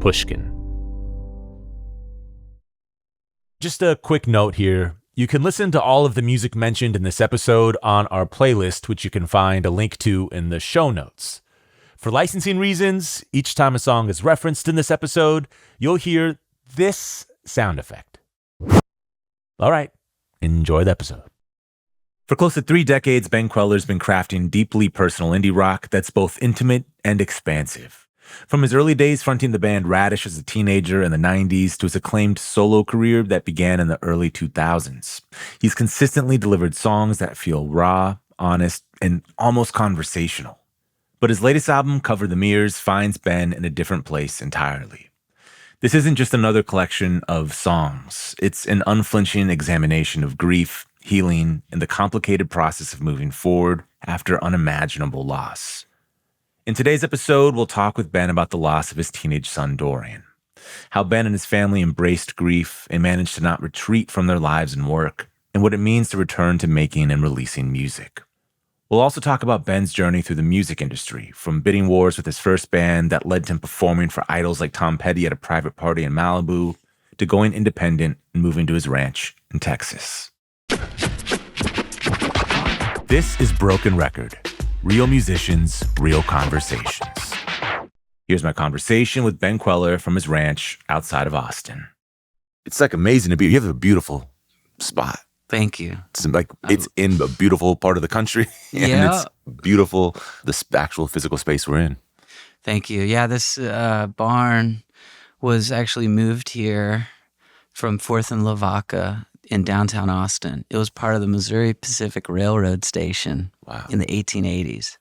Pushkin. Just a quick note here. You can listen to all of the music mentioned in this episode on our playlist, which you can find a link to in the show notes. For licensing reasons, each time a song is referenced in this episode, you'll hear this sound effect. All right, enjoy the episode. For close to 3 decades, Ben Kweller's been crafting deeply personal indie rock that's both intimate and expansive. From his early days fronting the band Radish as a teenager in the 90s to his acclaimed solo career that began in the early 2000s, he's consistently delivered songs that feel raw, honest, and almost conversational. But his latest album, Cover the Mirrors, finds Ben in a different place entirely. This isn't just another collection of songs. It's an unflinching examination of grief, healing, and the complicated process of moving forward after unimaginable loss. In today's episode, we'll talk with Ben about the loss of his teenage son, Dorian, how Ben and his family embraced grief and managed to not retreat from their lives and work, and what it means to return to making and releasing music. We'll also talk about Ben's journey through the music industry, from bidding wars with his first band that led to him performing for idols like Tom Petty at a private party in Malibu, to going independent and moving to his ranch in Texas. This is Broken Record. Real musicians, real conversations. Here's my conversation with Ben Kweller from his ranch outside of Austin. It's like amazing to be here. You have a beautiful spot. Thank you. It's in a beautiful part of the country. And it's beautiful, the actual physical space we're in. Thank you. Yeah, this barn was actually moved here from 4th and Lavaca in downtown Austin. It was part of the Missouri Pacific Railroad station in the 1880s.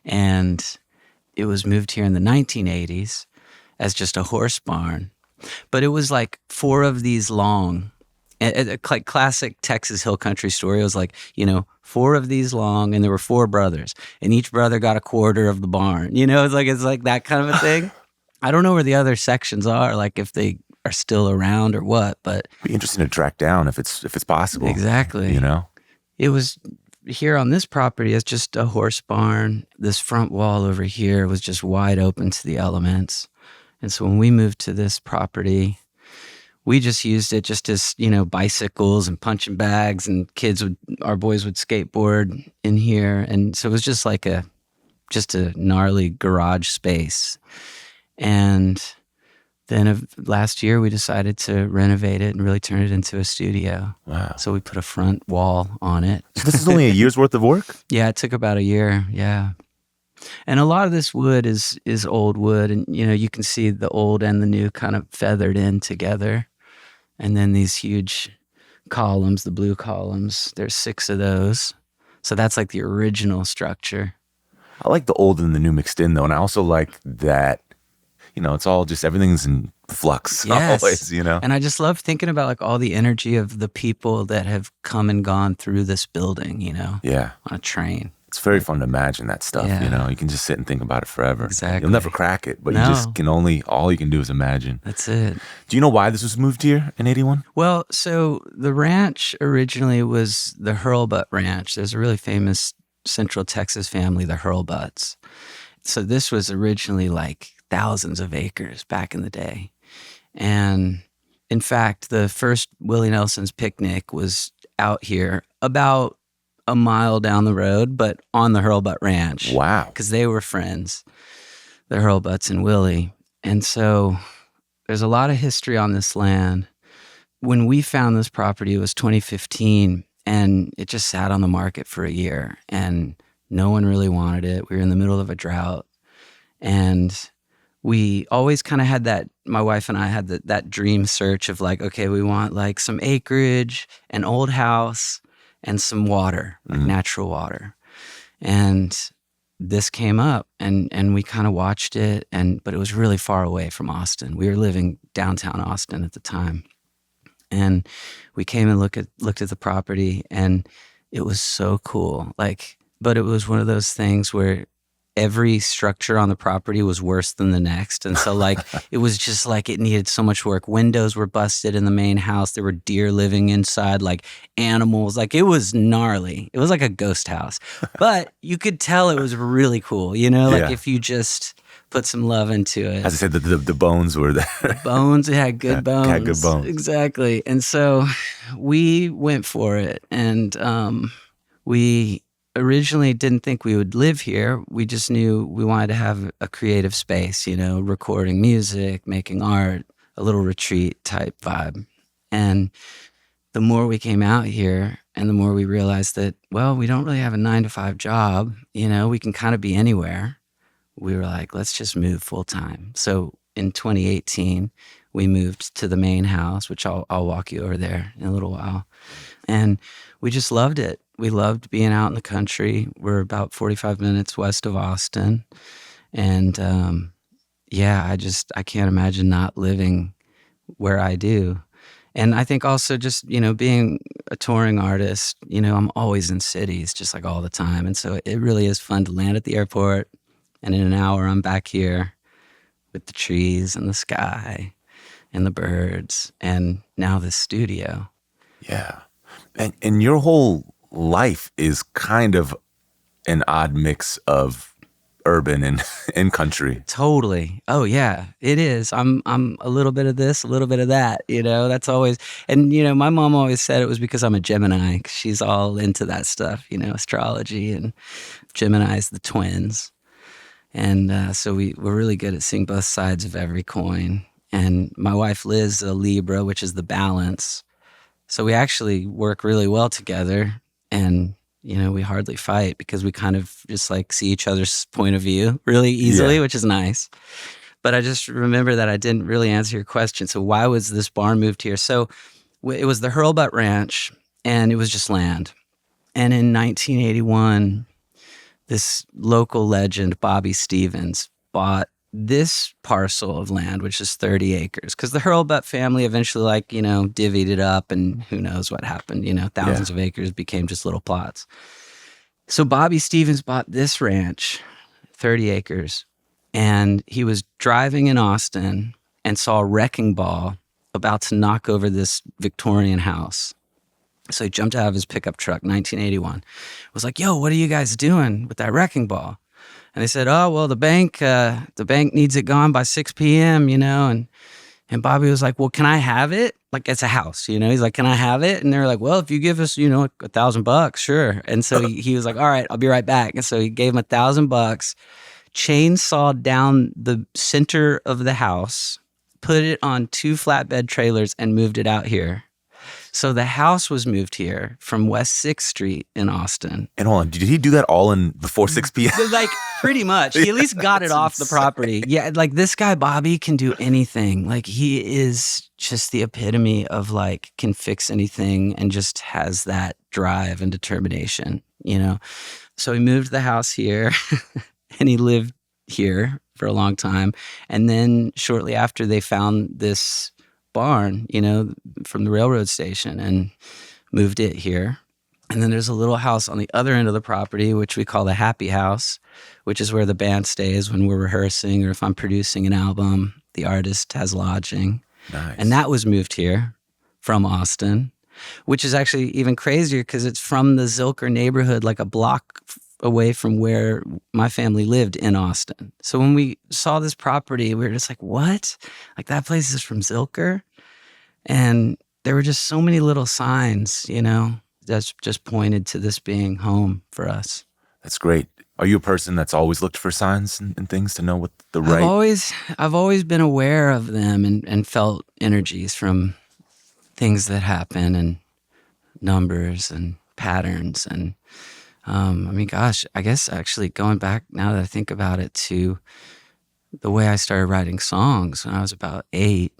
And it was moved here in the 1980s as just a horse barn. But it was like 4 of these long, like classic Texas Hill Country story. It was like, 4 of these long, and there were 4 brothers, and each brother got a quarter of the barn. It's like that kind of a thing. I don't know where the other sections are, like if they are still around or what, but it'd be interesting to track down if it's possible. Exactly. It was here on this property as just a horse barn. This front wall over here was just wide open to the elements. And so when we moved to this property, we just used it just as, bicycles and punching bags, and our boys would skateboard in here. And so it was just like just a gnarly garage space. And then last year we decided to renovate it and really turn it into a studio. Wow. So we put a front wall on it. So this is only a year's worth of work? Yeah, it took about a year. Yeah. And a lot of this wood is old wood, and you can see the old and the new kind of feathered in together. And then these huge columns, the blue columns, there's 6 of those. So that's like the original structure. I like the old and the new mixed in, though. And I also like that, it's all just, everything's in flux. Yes. Always, And I just love thinking about like all the energy of the people that have come and gone through this building, Yeah. on a train. It's very fun to imagine that stuff, You can just sit and think about it forever. Exactly. You'll never crack it, but you just all you can do is imagine. That's it. Do you know why this was moved here in 81? Well, so the ranch originally was the Hurlbutt Ranch. There's a really famous Central Texas family, the Hurlbutts. So this was originally like thousands of acres back in the day. And in fact, the first Willie Nelson's picnic was out here about a mile down the road, but on the Hurlbutt Ranch. Wow. Because they were friends, the Hurlbutts and Willie. And so there's a lot of history on this land. When we found this property, it was 2015, and it just sat on the market for a year, and no one really wanted it. We were in the middle of a drought, and we always kind of had that, my wife and I had that dream search of like, okay, we want like some acreage, an old house, and some water, like natural water. And this came up, and we kind of watched it, but it was really far away from Austin. We were living downtown Austin at the time. And we came and looked at the property, and it was so cool. But it was one of those things where every structure on the property was worse than the next. And so it was just like it needed so much work. Windows were busted in the main house. There were deer living inside, like animals. It was gnarly. It was like a ghost house. But you could tell it was really cool, if you just put some love into it. As I said, the bones were there. Bones, it had good bones. Had good bones. Exactly. And so we went for it. And we originally didn't think we would live here. We just knew we wanted to have a creative space, recording music, making art, a little retreat type vibe. And the more we came out here and the more we realized that, well, we don't really have a 9-to-5 job, we can kind of be anywhere. We were like, let's just move full time. So in 2018, we moved to the main house, which I'll walk you over there in a little while. And we just loved it. We loved being out in the country. We're about 45 minutes west of Austin. And I can't imagine not living where I do. And I think also just, being a touring artist, I'm always in cities just like all the time. And so it really is fun to land at the airport. And in an hour, I'm back here with the trees and the sky and the birds and now this studio. Yeah. And your whole life is kind of an odd mix of urban and country. Totally. Oh yeah, it is. I'm a little bit of this, a little bit of that, that's always, and my mom always said it was because I'm a Gemini, 'cause she's all into that stuff, astrology, and Gemini's the twins. And so we're really good at seeing both sides of every coin. And my wife Liz, a Libra, which is the balance. So we actually work really well together, and we hardly fight because we kind of just like see each other's point of view really easily, which is nice. But I just remember that I didn't really answer your question. So why was this barn moved here? So it was the Hurlbutt Ranch, and it was just land. And in 1981, this local legend, Bobby Stevens, bought this parcel of land, which is 30 acres. Because the Hurlbutt family eventually, divvied it up, and who knows what happened. Thousands of acres became just little plots. So Bobby Stevens bought this ranch, 30 acres, and he was driving in Austin and saw a wrecking ball about to knock over this Victorian house. So he jumped out of his pickup truck, 1981, was like, yo, what are you guys doing with that wrecking ball? And they said, oh, well, the bank needs it gone by 6 p.m., and Bobby was like, well, can I have it? Like, it's a house, he's like, can I have it? And they're like, well, if you give us, $1,000, sure. And so he was like, all right, I'll be right back. And so he gave him $1,000, chainsawed down the center of the house, put it on 2 flatbed trailers, and moved it out here. So the house was moved here from West 6th Street in Austin. And hold on, did he do that all in before 6 p.m.? Like, pretty much. He at least got it off the property. Yeah, like this guy, Bobby, can do anything. Like, he is just the epitome of can fix anything and just has that drive and determination, So he moved the house here and he lived here for a long time. And then shortly after, they found this barn, from the railroad station, and moved it here. And then there's a little house on the other end of the property, which we call the Happy House, which is where the band stays when we're rehearsing, or if I'm producing an album, the artist has lodging. Nice. And that was moved here from Austin, which is actually even crazier because it's from the Zilker neighborhood, like a block away from where my family lived in Austin. So when we saw this property, we were just like, what? Like, that place is from Zilker? And there were just so many little signs, that's just pointed to this being home for us. That's great. Are you a person that's always looked for signs and things to know what the right... I've always been aware of them and felt energies from things that happen, and numbers and patterns. And I guess actually going back, now that I think about it, to the way I started writing songs when I was about 8,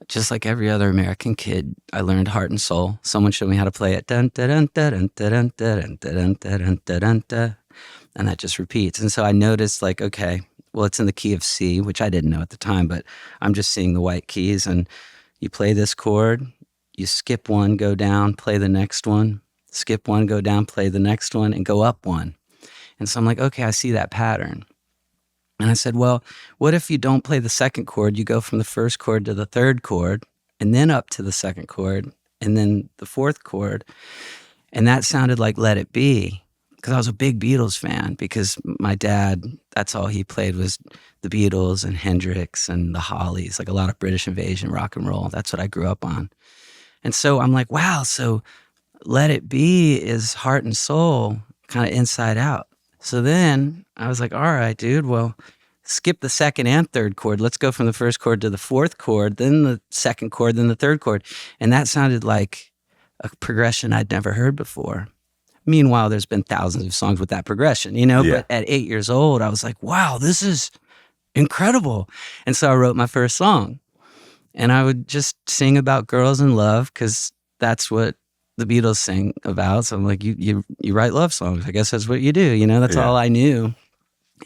just like every other American kid, I learned heart and soul. Someone showed me how to play it. Dun, dun, dun, dun, dun, dun, dun, dun, dun, dun, dun, dun. And that just repeats. And so I noticed, okay, well, it's in the key of C, which I didn't know at the time, but I'm just seeing the white keys. And you play this chord, you skip one, go down, play the next one, skip one, go down, play the next one, and go up one. And so I'm like, okay, I see that pattern. And I said, well, what if you don't play the second chord? You go from the first chord to the third chord, and then up to the second chord, and then the fourth chord. And that sounded like Let It Be. because I was a big Beatles fan, because my dad, that's all he played was the Beatles and Hendrix and the Hollies, like a lot of British invasion rock and roll. That's what I grew up on. And so I'm like, wow, so Let It Be is heart and soul, kind of inside out. So then I was like, all right, dude, well, skip the second and third chord. Let's go from the first chord to the fourth chord, then the second chord, then the third chord. And that sounded like a progression I'd never heard before. Meanwhile, there's been thousands of songs with that progression, you know, but at 8 years old, I was like, wow, this is incredible. And so I wrote my first song, and I would just sing about girls and love, because that's what the Beatles sing about. So I'm like, you write love songs. I guess that's what you do. You know, that's all I knew.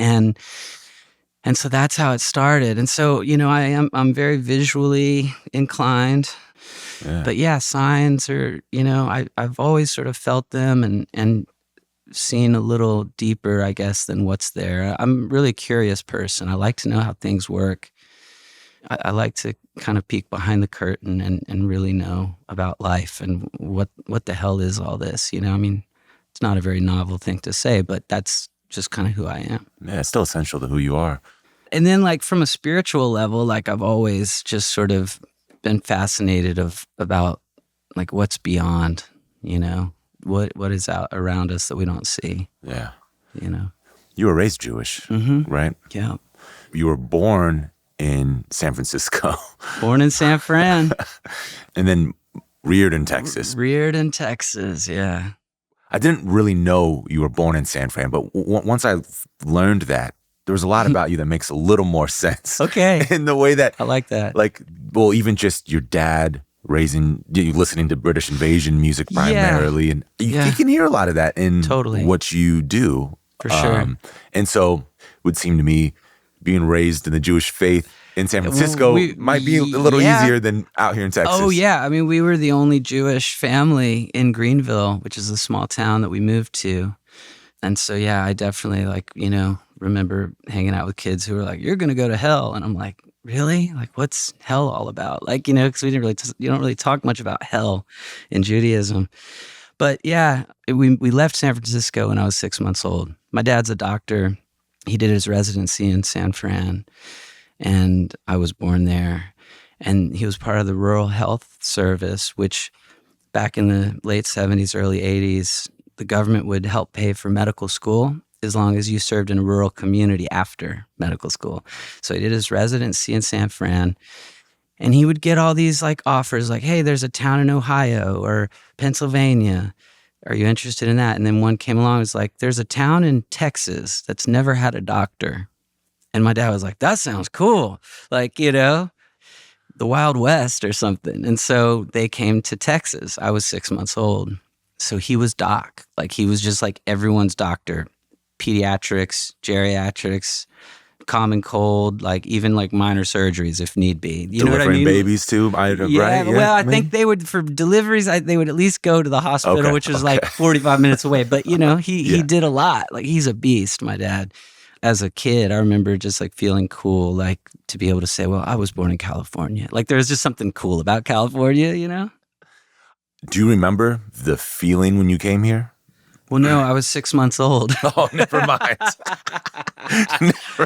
And so that's how it started. And so, you know, I'm very visually inclined. Yeah. But yeah, signs are, you know, I've always sort of felt them and seen a little deeper, I guess, than what's there. I'm a really curious person. I like to know how things work. I like to kind of peek behind the curtain and really know about life and what the hell is all this, you know? I mean, it's not a very novel thing to say, but that's just kind of who I am. Yeah, it's still essential to who you are. And then, like, from a spiritual level, like, I've always just sort of been fascinated about like what's beyond, you know, what is out around us that we don't see. Yeah. You know. You were raised Jewish, right? Yeah. You were born in San Francisco. Born in San Fran. And then reared in Texas. Reared in Texas, yeah. I didn't really know you were born in San Fran, but once I learned that, there was a lot about you that makes a little more sense. Okay. In the way that... I like that. Like, well, even just your dad raising, you listening to British invasion music primarily. And you can hear a lot of that in what you do. For sure. And so it would seem to me being raised in the Jewish faith in San Francisco might be a little easier than out here in Texas. Oh, yeah. I mean, we were the only Jewish family in Greenville, which is a small town that we moved to. And so, yeah, I definitely, like, you know, remember hanging out with kids who were like, you're going to go to hell. And I'm like, really? Like, what's hell all about? Like, you know, because you don't really talk much about hell in Judaism. But yeah, we left San Francisco when I was 6 months old. My dad's a doctor. He did his residency in San Fran, and I was born there. And he was part of the Rural Health Service, which back in the late 70s, early 80s, the government would help pay for medical school as long as you served in a rural community after medical school. So he did his residency in San Fran, and he would get all these like offers like, hey, there's a town in Ohio or Pennsylvania. Are you interested in that? And then one came along, it was like, there's a town in Texas that's never had a doctor. And my dad was like, that sounds cool. Like, you know, the Wild West or something. And so they came to Texas. I was 6 months old. So he was doc. Like, he was just like everyone's doctor. Pediatrics, geriatrics, common cold, like even like minor surgeries if need be. You know what I mean? Babies too, right? Yeah, well, I think they would, for deliveries, they would at least go to the hospital, which was like 45 minutes away. But, you know, he did a lot. Like, he's a beast, my dad. As a kid, I remember just like feeling cool, like to be able to say, well, I was born in California. Like, there's just something cool about California, you know? Do you remember the feeling when you came here? Well, no, I was 6 months old. Oh, never mind.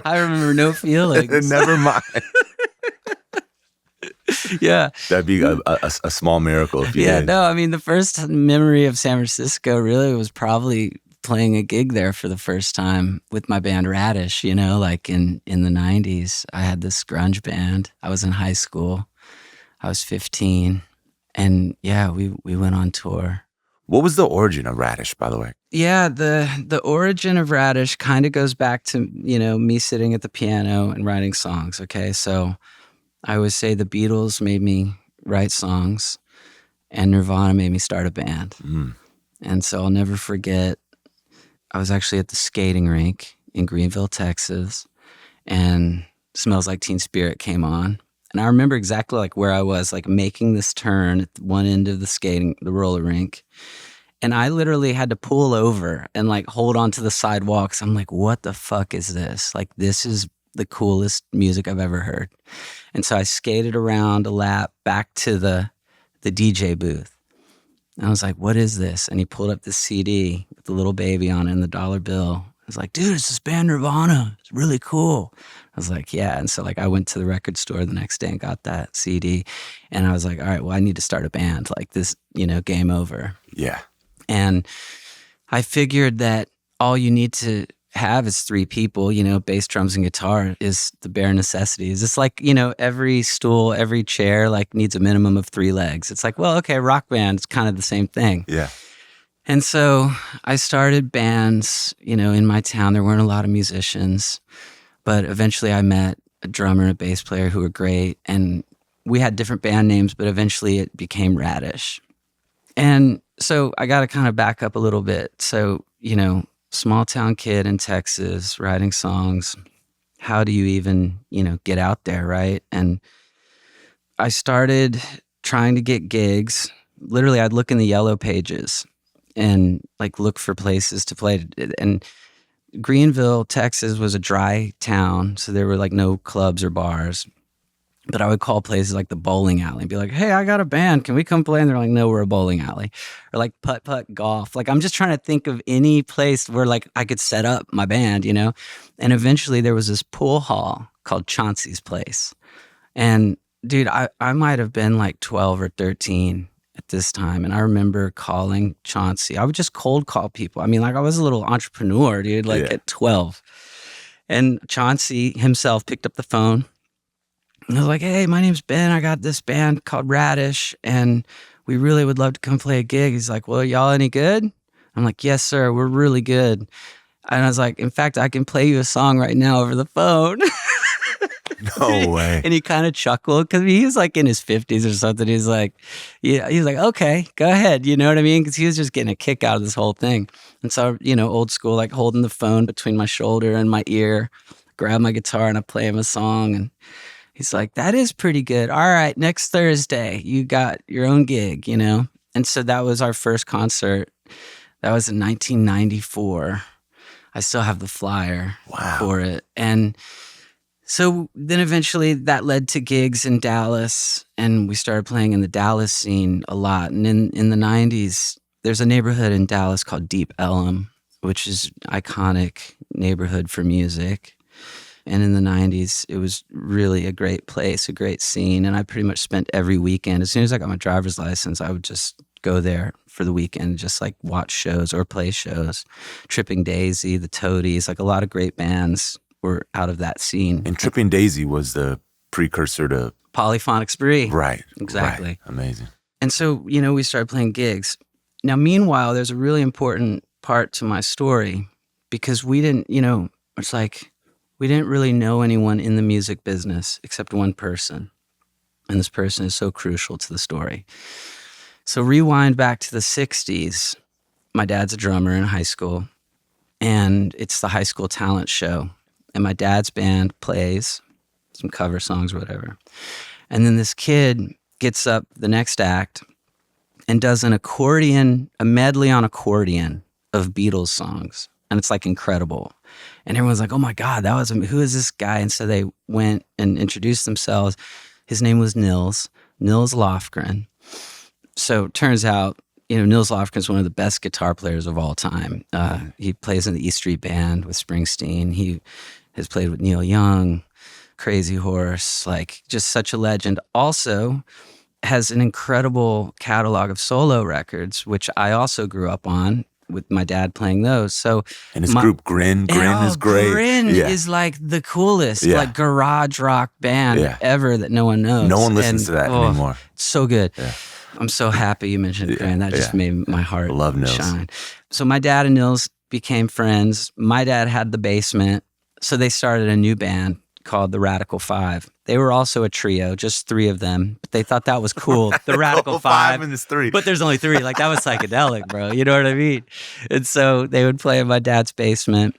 I remember no feelings. Never mind. Yeah. That'd be a small miracle if you did. No, I mean, the first memory of San Francisco really was probably playing a gig there for the first time with my band Radish, you know, like in the 90s. I had this grunge band. I was in high school. I was 15. And yeah, we went on tour. What was the origin of Radish, by the way? Yeah, the origin of Radish kind of goes back to, you know, me sitting at the piano and writing songs, okay? So I always say the Beatles made me write songs and Nirvana made me start a band. And so I'll never forget, I was actually at the skating rink in Greenville, Texas, and Smells Like Teen Spirit came on. And I remember exactly like where I was, like making this turn at one end of the roller rink. And I literally had to pull over and like hold onto the sidewalks. I'm like, what the fuck is this? Like, this is the coolest music I've ever heard. And so I skated around a lap back to the DJ booth. And I was like, what is this? And he pulled up this CD with the little baby on it and the dollar bill. I was like, dude, it's this band Nirvana. It's really cool. I was like, yeah. And so like I went to the record store the next day and got that CD. And I was like, all right, well, I need to start a band. Like this, game over. Yeah. And I figured that all you need to have is 3 people, bass, drums, and guitar is the bare necessities. It's like, every stool, every chair like needs a minimum of 3 legs. It's like, well, okay, rock band's kind of the same thing. Yeah. And so I started bands, in my town. There weren't a lot of musicians, but eventually I met a drummer and a bass player who were great. And we had different band names, but eventually it became Radish. And so I got to kind of back up a little bit. So, small town kid in Texas writing songs. How do you even, get out there, right? And I started trying to get gigs. Literally, I'd look in the yellow pages and like look for places to play. And Greenville, Texas was a dry town, so there were like no clubs or bars. But I would call places like the bowling alley and be like, hey, I got a band. Can we come play? And they're like, no, we're a bowling alley. Or like putt-putt golf. Like I'm just trying to think of any place where like I could set up my band, And eventually there was this pool hall called Chauncey's Place. And dude, I might have been like 12 or 13 at this time. And I remember calling Chauncey. I would just cold call people. I mean, like I was a little entrepreneur, dude, like at 12. And Chauncey himself picked up the phone. And I was like, hey, my name's Ben. I got this band called Radish, and we really would love to come play a gig. He's like, well, y'all any good? I'm like, yes, sir. We're really good. And I was like, in fact, I can play you a song right now over the phone. No way. And he kind of chuckled because he was like in his 50s or something. He's like, yeah, he's like, okay, go ahead. You know what I mean? Because he was just getting a kick out of this whole thing. And so, old school, like holding the phone between my shoulder and my ear, grab my guitar and I play him a song. And he's like, that is pretty good. All right, next Thursday, you got your own gig, And so that was our first concert. That was in 1994. I still have the flyer for it. And so then eventually that led to gigs in Dallas, and we started playing in the Dallas scene a lot. And in the 90s, there's a neighborhood in Dallas called Deep Ellum, which is an iconic neighborhood for music. And in the 90s, it was really a great place, a great scene. And I pretty much spent every weekend. As soon as I got my driver's license, I would just go there for the weekend, just like watch shows or play shows. Tripping Daisy, the Toadies, like a lot of great bands were out of that scene. And Tripping Daisy was the precursor to Polyphonic Spree. Right. Exactly. Right. Amazing. And so, we started playing gigs. Now, meanwhile, there's a really important part to my story because we didn't, it's like, we didn't really know anyone in the music business except one person. And this person is so crucial to the story. So rewind back to the 60s. My dad's a drummer in high school, and it's the high school talent show. And my dad's band plays some cover songs or whatever. And then this kid gets up the next act and does a medley on accordion of Beatles songs. And it's like incredible. And everyone's like, oh my God, who is this guy? And so they went and introduced themselves. His name was Nils Lofgren. So it turns out, Nils Lofgren is one of the best guitar players of all time. He plays in the E Street Band with Springsteen. He has played with Neil Young, Crazy Horse, like just such a legend. Also has an incredible catalog of solo records, which I also grew up on, with my dad playing those. So and his group Grin is great. Grin is like the coolest like garage rock band ever that no one knows. No one listens to that anymore. It's so good. Yeah. I'm so happy you mentioned Grin. That just made my heart shine. So my dad and Nils became friends. My dad had the basement, so they started a new band called the Radical Five. They were also a trio, just 3 of them, but they thought that was cool. The Radical Five. And there's 3. But there's only 3. Like that was psychedelic, bro. You know what I mean? And so they would play in my dad's basement.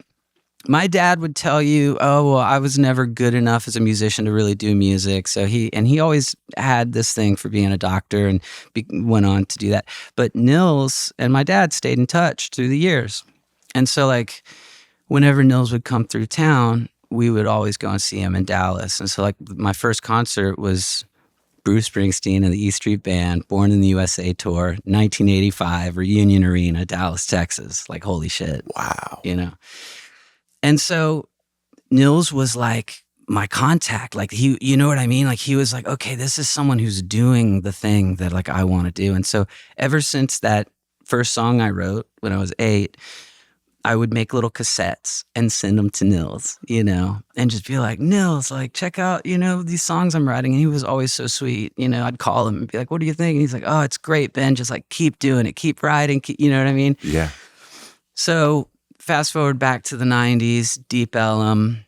My dad would tell you, oh, well, I was never good enough as a musician to really do music. So he always had this thing for being a doctor and went on to do that. But Nils and my dad stayed in touch through the years. And so like whenever Nils would come through town, we would always go and see him in Dallas. And so like my first concert was Bruce Springsteen and the E Street Band, Born in the USA tour, 1985, Reunion Arena, Dallas, Texas. Like, holy shit. Wow. You know? And so Nils was like my contact. Like you know what I mean? Like he was like, okay, this is someone who's doing the thing that like I want to do. And so ever since that first song I wrote when I was 8, I would make little cassettes and send them to Nils, you know, and just be like, Nils, like, check out, you know, these songs I'm writing. And he was always so sweet. You know, I'd call him and be like, what do you think? And he's like, oh, it's great, Ben. Just like, keep doing it. Keep writing. You know what I mean? Yeah. So fast forward back to the 90s, Deep Ellum,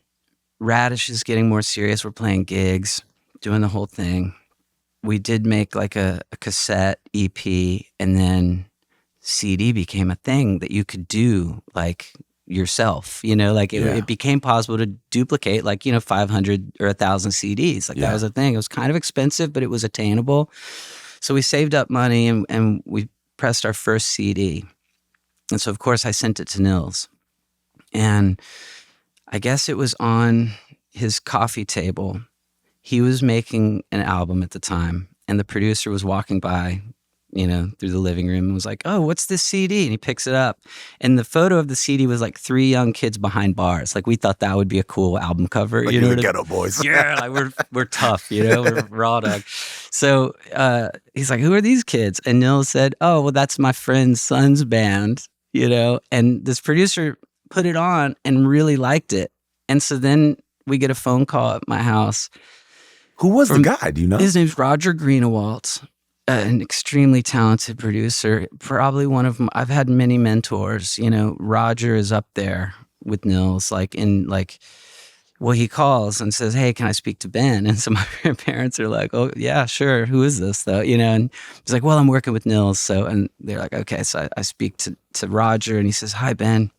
Radish is getting more serious. We're playing gigs, doing the whole thing. We did make like a cassette EP, and then CD became a thing that you could do like yourself, you know, like it became possible to duplicate like, you know, 500 or 1,000 CDs. Like that was a thing. It was kind of expensive, but it was attainable. So we saved up money and we pressed our first CD. And so of course I sent it to Nils, and I guess it was on his coffee table. He was making an album at the time, and the producer was walking by, you know, through the living room and was like, oh, what's this CD? And he picks it up. And the photo of the CD was like 3 young kids behind bars. Like we thought that would be a cool album cover. Like you know, the Ghetto Boys. Yeah, like we're tough, you know, we're raw dog. So he's like, who are these kids? And Nils said, oh, well, that's my friend's son's band, you know. And this producer put it on and really liked it. And so then we get a phone call at my house. Who was the guy? Do you know? His name's Roger Greenewalt. An extremely talented producer, probably one of them. I've had many mentors, you know. Roger is up there with Nils, like in like, well, he calls and says, hey, can I speak to Ben? And so my parents are like, oh yeah, sure. Who is this though? You know, and he's like, well, I'm working with Nils. So, and they're like, okay. So I speak to Roger, and he says, hi, Ben.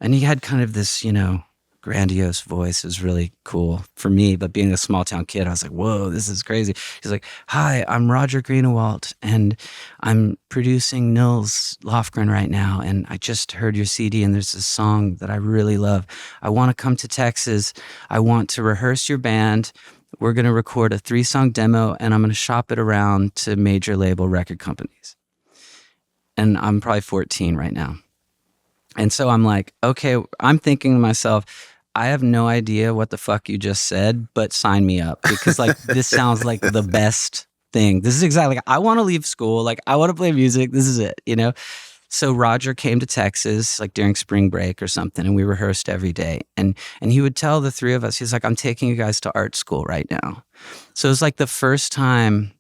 And he had kind of this, you know, grandiose voice. It was really cool for me, but being a small town kid, I was like, whoa, this is crazy. He's like, hi, I'm Roger Greenewalt, and I'm producing Nils Lofgren right now, and I just heard your CD, and there's this song that I really love. I want to come to Texas. I want to rehearse your band. We're going to record a 3-song demo, and I'm going to shop it around to major label record companies. And I'm probably 14 right now. And so I'm like, okay, I'm thinking to myself, I have no idea what the fuck you just said, but sign me up, because like this sounds like the best thing. This is exactly like, I want to leave school. Like I want to play music. This is it, you know? So Roger came to Texas like during spring break or something, and we rehearsed every day. And he would tell the 3 of us, he's like, I'm taking you guys to art school right now. So it was like the first time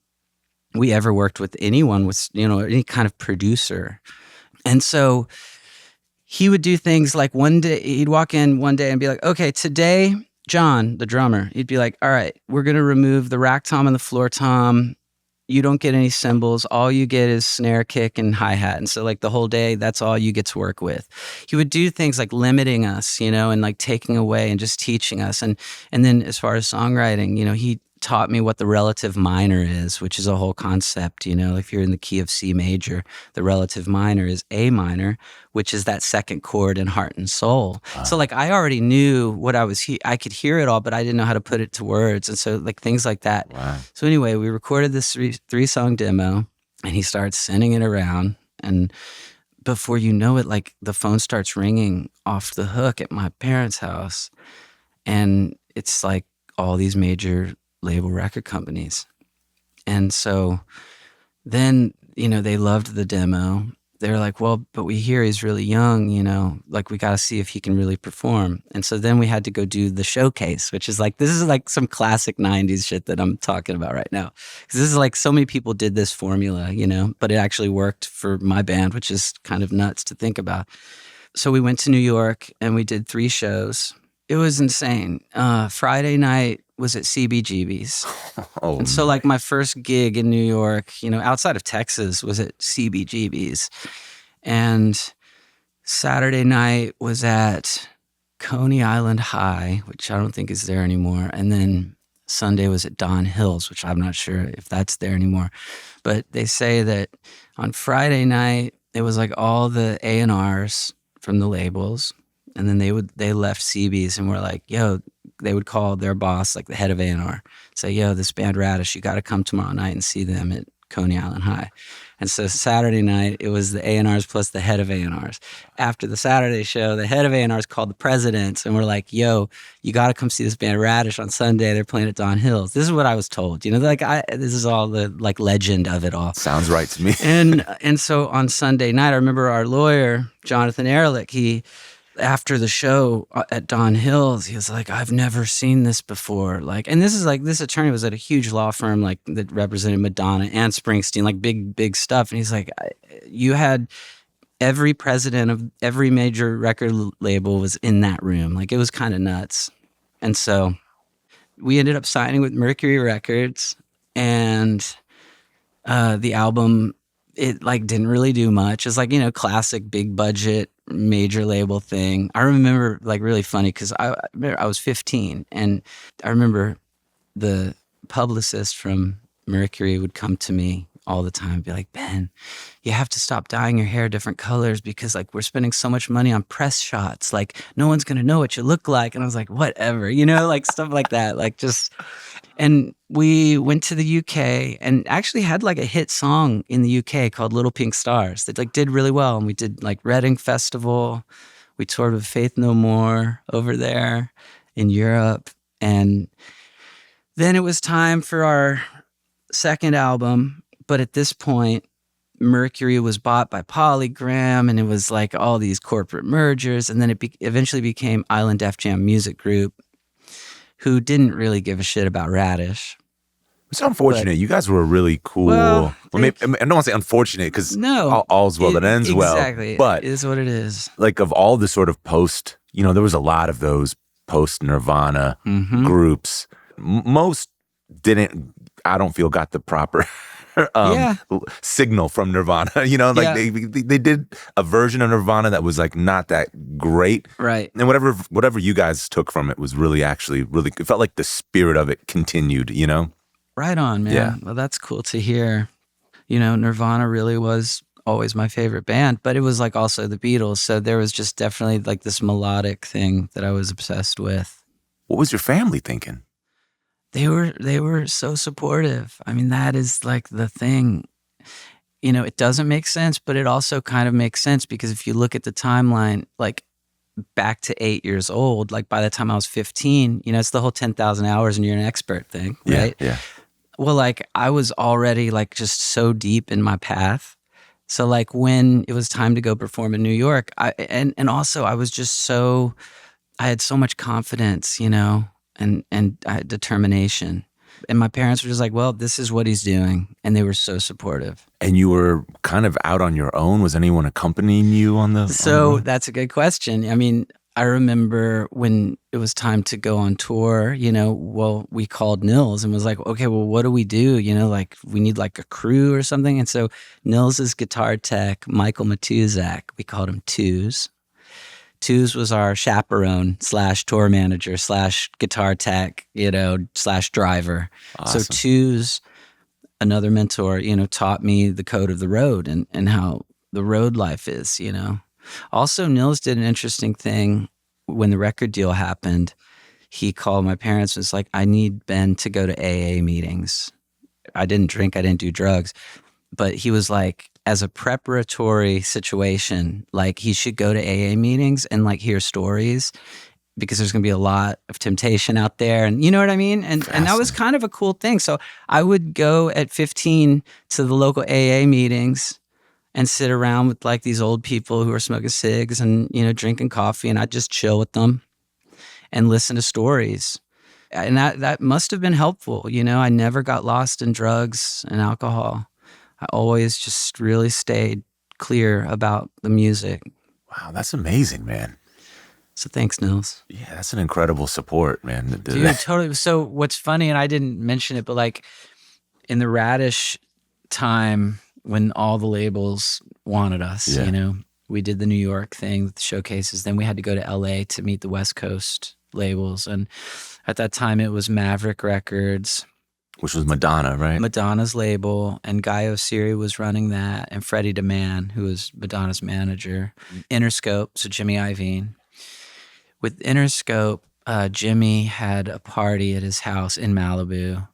we ever worked with anyone with, you know, any kind of producer. And so he would do things like one day, he'd walk in one day and be like, okay, today, John, the drummer, he'd be like, all right, we're going to remove the rack tom and the floor tom. You don't get any cymbals. All you get is snare, kick, and hi-hat. And so like the whole day, that's all you get to work with. He would do things like limiting us, you know, and like taking away and just teaching us. And then as far as songwriting, you know, he taught me what the relative minor is, which is a whole concept, you know. If you're in the key of C major, the relative minor is A minor, which is that second chord in heart and soul. So like I already knew what I was, I could hear it all, but I didn't know how to put it to words. And so like things like that. Wow. So anyway, we recorded this 3-song demo, and he starts sending it around. And before you know it, like the phone starts ringing off the hook at my parents' house. And it's like all these major label record companies. And so then, you know, they loved the demo. They're like, well, but we hear he's really young, you know, like we got to see if he can really perform. And so then we had to go do the showcase, which is like, this is like some classic 90s shit that I'm talking about right now. Because this is like, so many people did this formula, you know, but it actually worked for my band, which is kind of nuts to think about. So we went to New York and we did 3 shows. It was insane. Friday night was at CBGB's. Oh, and so like my first gig in New York, you know, outside of Texas, was at CBGB's. And Saturday night was at Coney Island High, which I don't think is there anymore. And then Sunday was at Don Hills, which I'm not sure if that's there anymore. But they say that on Friday night, it was like all the A&Rs from the labels. And then they left CB's and were like, yo, they would call their boss, like the head of A&R, say, yo, this band Radish, you got to come tomorrow night and see them at Coney Island High. And so Saturday night, it was the A&Rs plus the head of A&Rs. After the Saturday show, the head of A&Rs called the presidents and we're like, yo, you got to come see this band Radish on Sunday. They're playing at Don Hills. This is what I was told. This is all the like legend of it all. Sounds right to me. and so on Sunday night, I remember our lawyer, Jonathan Ehrlich, after the show at Don Hills, he was like, I've never seen this before. Like, and this attorney was at a huge law firm, like that represented Madonna and Springsteen, like big stuff. And he's like, you had every president of every major record label was in that room. Like, it was kind of nuts. And so we ended up signing with Mercury Records, and the album, it like didn't really do much. It's like, classic big budget major label thing. I remember, like, really funny because I was 15, and I remember the publicist from Mercury would come to me all the time and be like, Ben, you have to stop dyeing your hair different colors because like we're spending so much money on press shots. Like no one's going to know what you look like. And I was like, whatever, like stuff like that. Like just, and we went to the UK and actually had like a hit song in the UK called Little Pink Stars that like did really well. And we did like Reading Festival. We toured with Faith No More over there in Europe. And then it was time for our second album. But at this point, Mercury was bought by Polygram, and it was like all these corporate mergers. And then it eventually became Island Def Jam Music Group, who didn't really give a shit about Radish. It's unfortunate. You guys were really cool. I don't want to say unfortunate because all's well that ends well. Exactly. But it is what it is. Like of all the sort of post, there was a lot of those post Nirvana groups. Most didn't, I don't feel, got the proper signal from Nirvana. They did a version of Nirvana that was like not that great. Right. And whatever you guys took from it was really actually really, it felt like the spirit of it continued, Right on, man. Yeah. Well, that's cool to hear. Nirvana really was always my favorite band, but it was like also the Beatles. So there was just definitely like this melodic thing that I was obsessed with. What was your family thinking? They were so supportive. I mean, that is like the thing. It doesn't make sense, but it also kind of makes sense because if you look at the timeline, like back to 8 years old, like by the time I was 15, it's the whole 10,000 hours and you're an expert thing, right? Yeah. Well, like I was already like just so deep in my path. So like when it was time to go perform in New York, and also I was just I had so much confidence, and I had determination. And my parents were just like, well, this is what he's doing. And they were so supportive. And you were kind of out on your own? Was anyone accompanying you on the... So that's a good question. I mean, I remember when it was time to go on tour, we called Nils and was like, okay, well, what do we do? Like we need like a crew or something. And so Nils's guitar tech, Michael Matuzak, we called him Twos. Twos was our chaperone / tour manager / guitar tech, / driver. Awesome. So Twos, another mentor, taught me the code of the road and how the road life is, Also, Nils did an interesting thing when the record deal happened. He called my parents and was like, I need Ben to go to AA meetings. I didn't drink, I didn't do drugs. But he was like, as a preparatory situation, like he should go to AA meetings and like hear stories because there's going to be a lot of temptation out there. And you know what I mean? And that was kind of a cool thing. So I would go at 15 to the local AA meetings and sit around with like these old people who are smoking cigs and, drinking coffee. And I'd just chill with them and listen to stories. And that must have been helpful. I never got lost in drugs and alcohol. I always just really stayed clear about the music. Wow, that's amazing, man. So thanks, Nils. Yeah, that's an incredible support, man. Dude, totally. So what's funny, and I didn't mention it, but like in the Radish time when all the labels wanted us, we did the New York thing with the showcases. Then we had to go to LA to meet the West Coast labels. And at that time it was Maverick Records, which was Madonna, right? Madonna's label, and Guy Oseary was running that, and Freddie DeMann, who was Madonna's manager. Interscope, so Jimmy Iovine. With Interscope, Jimmy had a party at his house in Malibu.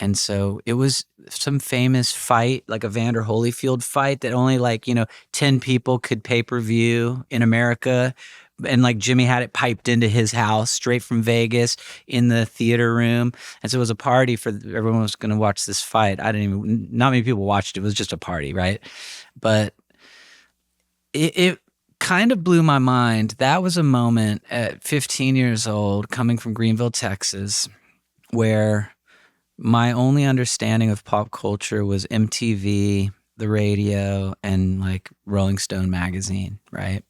And so it was some famous fight, like a Vander Holyfield fight that only 10 people could pay-per-view in America. And like Jimmy had it piped into his house straight from Vegas in the theater room. And so it was a party for everyone was going to watch this fight. Not many people watched it. It was just a party, right? But it kind of blew my mind. That was a moment at 15 years old, coming from Greenville, Texas, where my only understanding of pop culture was MTV, the radio, and like Rolling Stone magazine, right?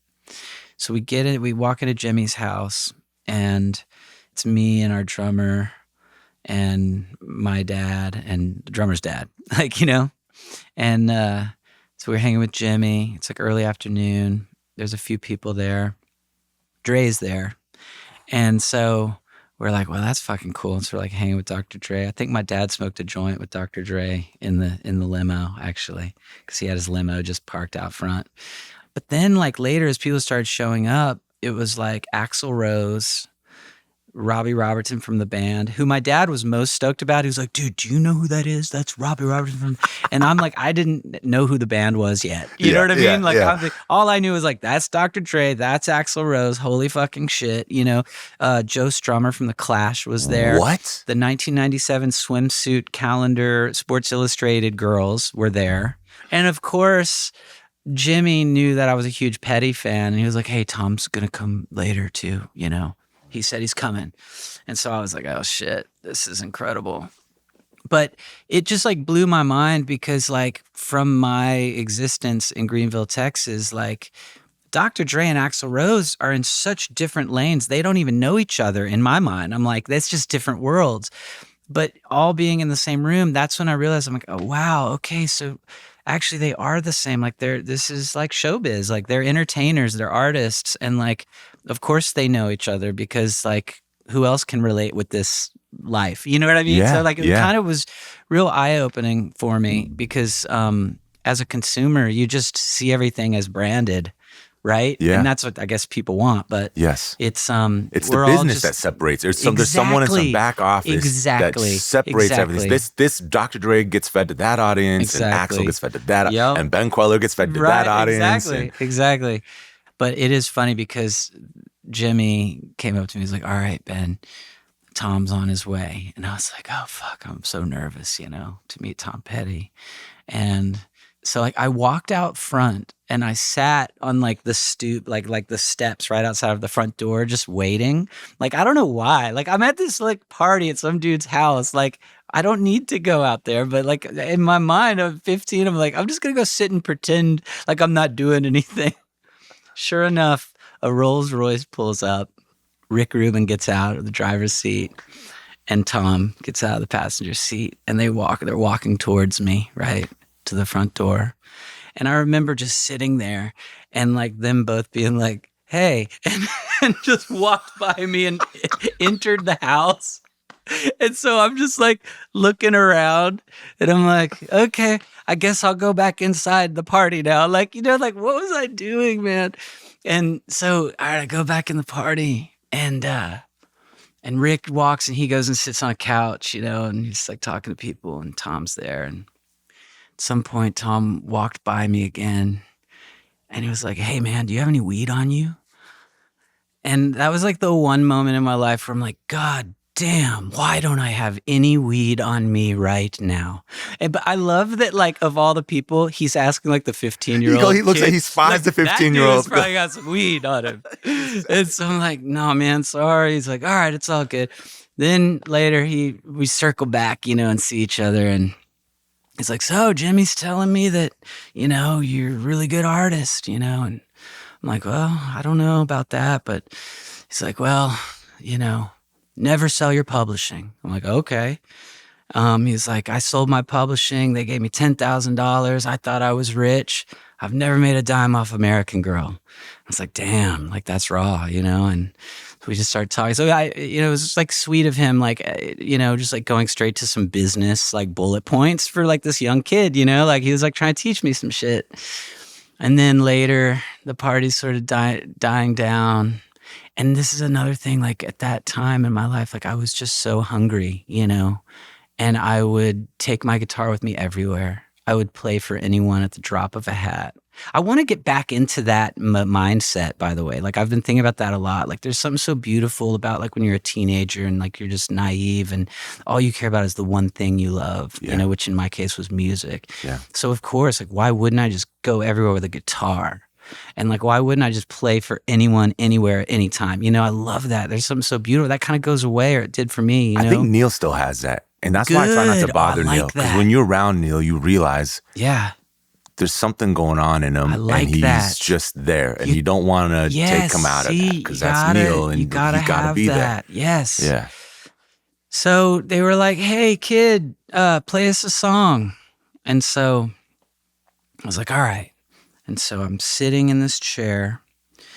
So we walk into Jimmy's house, and it's me and our drummer and my dad and the drummer's dad, And so we're hanging with Jimmy. It's like early afternoon. There's a few people there. Dre's there. And so we're like, well, that's fucking cool. And so we're like hanging with Dr. Dre. I think my dad smoked a joint with Dr. Dre in the limo, actually, because he had his limo just parked out front. But then like later, as people started showing up, it was like Axl Rose, Robbie Robertson from the band, who my dad was most stoked about. He was like, dude, do you know who that is? That's Robbie Robertson. And I'm like, I didn't know who the band was yet. You know what I mean? All I knew was like, that's Dr. Dre, that's Axl Rose, holy fucking shit. Joe Strummer from The Clash was there. What? The 1997 swimsuit calendar, Sports Illustrated girls were there. And of course, Jimmy knew that I was a huge Petty fan. And he was like, hey, Tom's going to come later too, He said he's coming. And so I was like, oh shit, this is incredible. But it just like blew my mind because like from my existence in Greenville, Texas, like Dr. Dre and Axl Rose are in such different lanes. They don't even know each other in my mind. I'm like, that's just different worlds. But all being in the same room, that's when I realized I'm like, oh wow, okay, so actually they are the same. Like this is like showbiz. Like they're entertainers, they're artists, and like of course they know each other because like who else can relate with this life? You know what I mean? Yeah, so like it kind of was real eye-opening for me because as a consumer, you just see everything as branded, right? Yeah. And that's what I guess people want. But yes, it's the business that separates. There's someone in some back office that separates everything. This Dr. Dre gets fed to that audience, and Axl gets fed to that, and Ben Kweller gets fed to that audience. Exactly. But it is funny because Jimmy came up to me. He's like, all right, Ben, Tom's on his way. And I was like, oh, fuck, I'm so nervous, to meet Tom Petty. And so like I walked out front and I sat on like the stoop, like the steps right outside of the front door, just waiting. Like, I don't know why. Like I'm at this like party at some dude's house. Like I don't need to go out there. But like in my mind of 15, I'm like, I'm just going to go sit and pretend like I'm not doing anything. Sure enough, a Rolls Royce pulls up. Rick Rubin gets out of the driver's seat and Tom gets out of the passenger seat, and they're walking towards me, right, to the front door. And I remember just sitting there and like them both being like, hey, and just walked by me and entered the house. And so I'm just like looking around and I'm like, okay, I guess I'll go back inside the party now. Like, like what was I doing, man? And so all right, I go back in the party and Rick walks and he goes and sits on a couch, and he's like talking to people and Tom's there. And at some point, Tom walked by me again and he was like, hey man, do you have any weed on you? And that was like the one moment in my life where I'm like, God damn, why don't I have any weed on me right now? But I love that, like, of all the people, he's asking like the 15-year-old. He looks like he spots the 15-year-old. That probably got some weed on him. And so I'm like, no, man, sorry. He's like, all right, it's all good. Then later we circle back, and see each other, and he's like, so Jimmy's telling me that, you're a really good artist, and I'm like, well, I don't know about that, but he's like, well, never sell your publishing. I'm like, okay. He's like, I sold my publishing. They gave me $10,000. I thought I was rich. I've never made a dime off American Girl. I was like, damn, like that's raw, and we just started talking. So it was just like sweet of him, like, just like going straight to some business, like bullet points for like this young kid, like he was like trying to teach me some shit. And then later the party's sort of dying down. And this is another thing, like at that time in my life, like I was just so hungry, and I would take my guitar with me everywhere. I would play for anyone at the drop of a hat. I want to get back into that mindset, by the way. Like I've been thinking about that a lot. Like there's something so beautiful about like when you're a teenager and like you're just naive and all you care about is the one thing you love, which in my case was music. Yeah. So of course, like why wouldn't I just go everywhere with a guitar? And like, why wouldn't I just play for anyone, anywhere, anytime? I love that. There's something so beautiful. That kind of goes away, or it did for me, I think Neil still has that. And that's why I try not to bother Neil. Because when you're around Neil, you realize there's something going on in him. And he's just there. And you don't want to take him out of that. Because that's Neil. And you gotta be that. There. Yes. Yeah. So they were like, hey, kid, play us a song. And so I was like, all right. And so I'm sitting in this chair,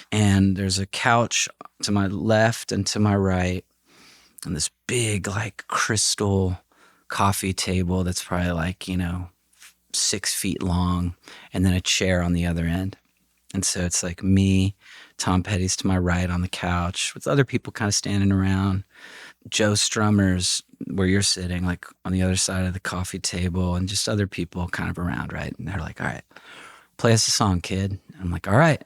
and there's a couch to my left and to my right, and this big, like, crystal coffee table that's probably like, 6 feet long, and then a chair on the other end. And so it's like me, Tom Petty's to my right on the couch, with other people kind of standing around. Joe Strummer's where you're sitting, like on the other side of the coffee table, and just other people kind of around, right? And they're like, all right, play us a song, kid. And I'm like, all right.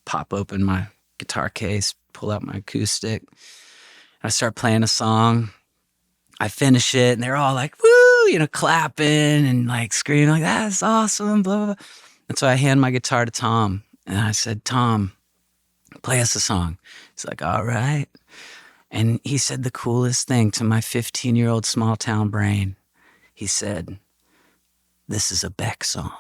Pop open my guitar case, pull out my acoustic. I start playing a song. I finish it, and they're all like, woo, clapping and like screaming, like, that's awesome, blah, blah, blah. And so I hand my guitar to Tom, and I said, Tom, play us a song. He's like, all right. And he said the coolest thing to my 15-year-old small town brain. He said, this is a Beck song.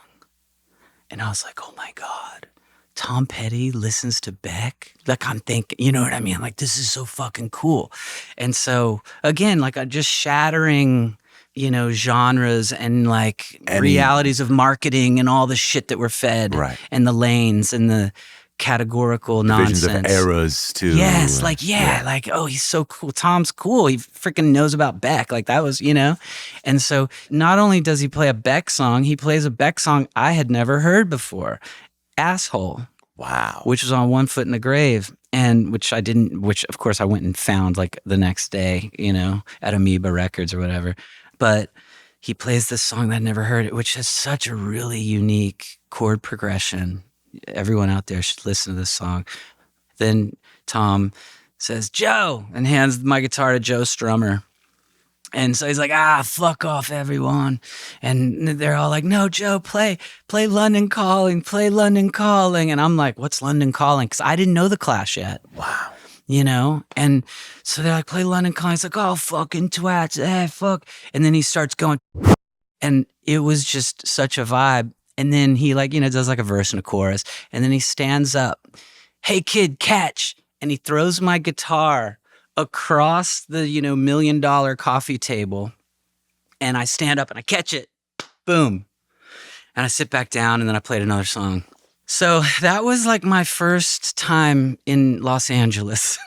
And I was like, oh my God, Tom Petty listens to Beck? Like I'm thinking, you know what I mean? Like this is so fucking cool. And so again, like just shattering, genres and like realities of marketing and all the shit that we're fed, right, and the lanes and the categorical divisions nonsense. Of eras too. Yes, like like, oh, he's so cool. Tom's cool. He freaking knows about Beck. Like that was, And so not only does he play a Beck song, he plays a Beck song I had never heard before. Asshole. Wow. Which was on One Foot in the Grave. And which of course I went and found like the next day, at Amoeba Records or whatever. But he plays this song that I'd never heard, which has such a really unique chord progression. Everyone out there should listen to this song. Then Tom says, Joe, and hands my guitar to Joe Strummer. And so he's like, fuck off, everyone. And they're all like, no, Joe, play London Calling, play London Calling. And I'm like, what's London Calling? Because I didn't know the Clash yet. Wow. And so they're like, play London Calling. It's like, oh, fucking twats, fuck. And then he starts going, and it was just such a vibe. And then he does like a verse and a chorus. And then he stands up. Hey, kid, catch. And he throws my guitar across the, $1 million coffee table. And I stand up and I catch it. Boom. And I sit back down, and then I played another song. So that was like my first time in Los Angeles.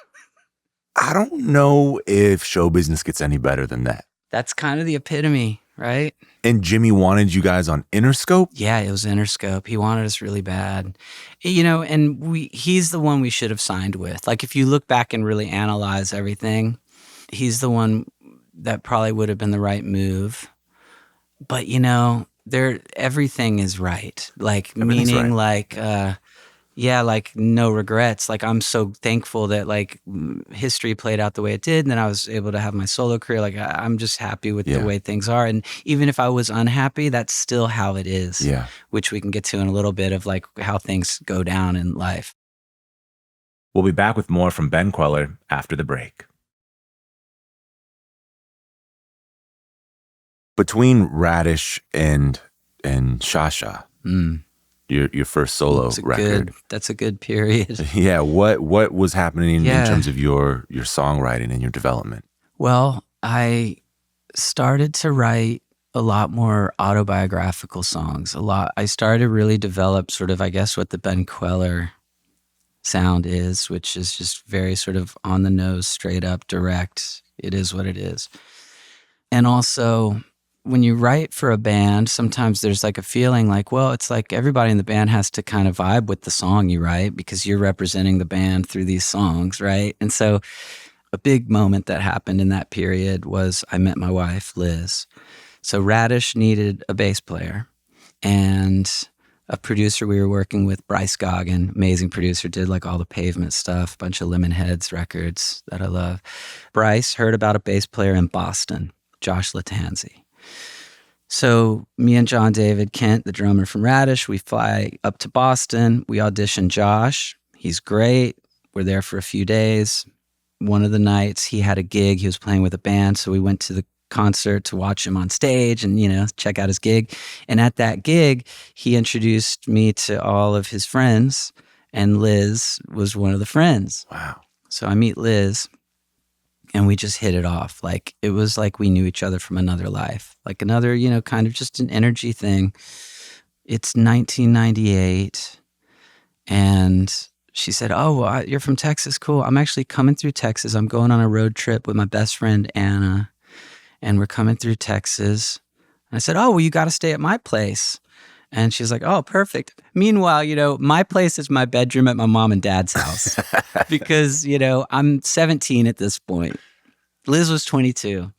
I don't know if show business gets any better than that. That's kind of the epitome, right? And Jimmy wanted you guys on Interscope? Yeah, it was Interscope. He wanted us really bad. And he's the one we should have signed with. Like if you look back and really analyze everything, he's the one that probably would have been the right move. But everything is right. Like meaning right. Like no regrets. Like I'm so thankful that like history played out the way it did, and then I was able to have my solo career. Like I'm just happy with the way things are. And even if I was unhappy, that's still how it is. Yeah. Which we can get to in a little bit of like how things go down in life. We'll be back with more from Ben Kweller after the break. Between Radish and Shasha, your first solo record. That's a good period. Yeah. What was happening in terms of your songwriting and your development? Well, I started to write a lot more autobiographical songs. I started to really develop sort of, I guess, what the Ben Kweller sound is, which is just very sort of on the nose, straight up, direct. It is what it is. And also when you write for a band, sometimes there's like a feeling like, well, it's like everybody in the band has to kind of vibe with the song you write because you're representing the band through these songs, right? And so a big moment that happened in that period was I met my wife, Liz. So Radish needed a bass player, and a producer we were working with, Bryce Goggin, amazing producer, did like all the Pavement stuff, bunch of Lemonheads records that I love. Bryce heard about a bass player in Boston, Josh Latanzi. So me and John David Kent, the drummer from Radish, we fly up to Boston. We audition Josh. He's great. We're there for a few days. One of the nights he had a gig. He was playing with a band. So we went to the concert to watch him on stage and, check out his gig. And at that gig, he introduced me to all of his friends, and Liz was one of the friends. Wow. So I meet Liz, and we just hit it off. Like, it was like we knew each other from another life, like another, kind of just an energy thing. It's 1998, and she said, "Oh, well, you're from Texas. Cool. I'm actually coming through Texas. I'm going on a road trip with my best friend, Anna, and we're coming through Texas." And I said, "Oh, well, you got to stay at my place." And she's like, "Oh, perfect." Meanwhile, my place is my bedroom at my mom and dad's house because, I'm 17 at this point. Liz was 22.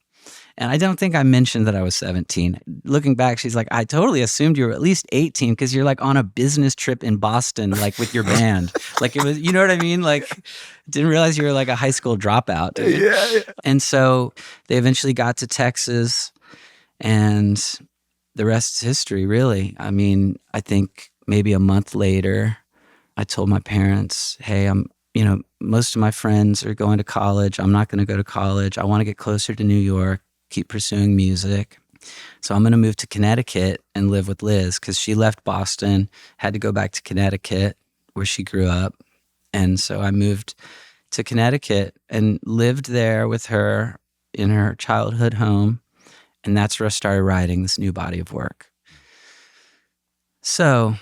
And I don't think I mentioned that I was 17. Looking back, she's like, "I totally assumed you were at least 18 because you're like on a business trip in Boston, like with your band." Like it was, you know what I mean? Like, didn't realize you were like a high school dropout. Dude. Yeah. And so they eventually got to Texas, and the rest is history, really. I mean, I think maybe a month later, I told my parents, "Hey, most of my friends are going to college. I'm not going to go to college. I want to get closer to New York, keep pursuing music. So I'm going to move to Connecticut and live with Liz," because she left Boston, had to go back to Connecticut where she grew up. And so I moved to Connecticut and lived there with her in her childhood home. And that's where I started writing this new body of work. So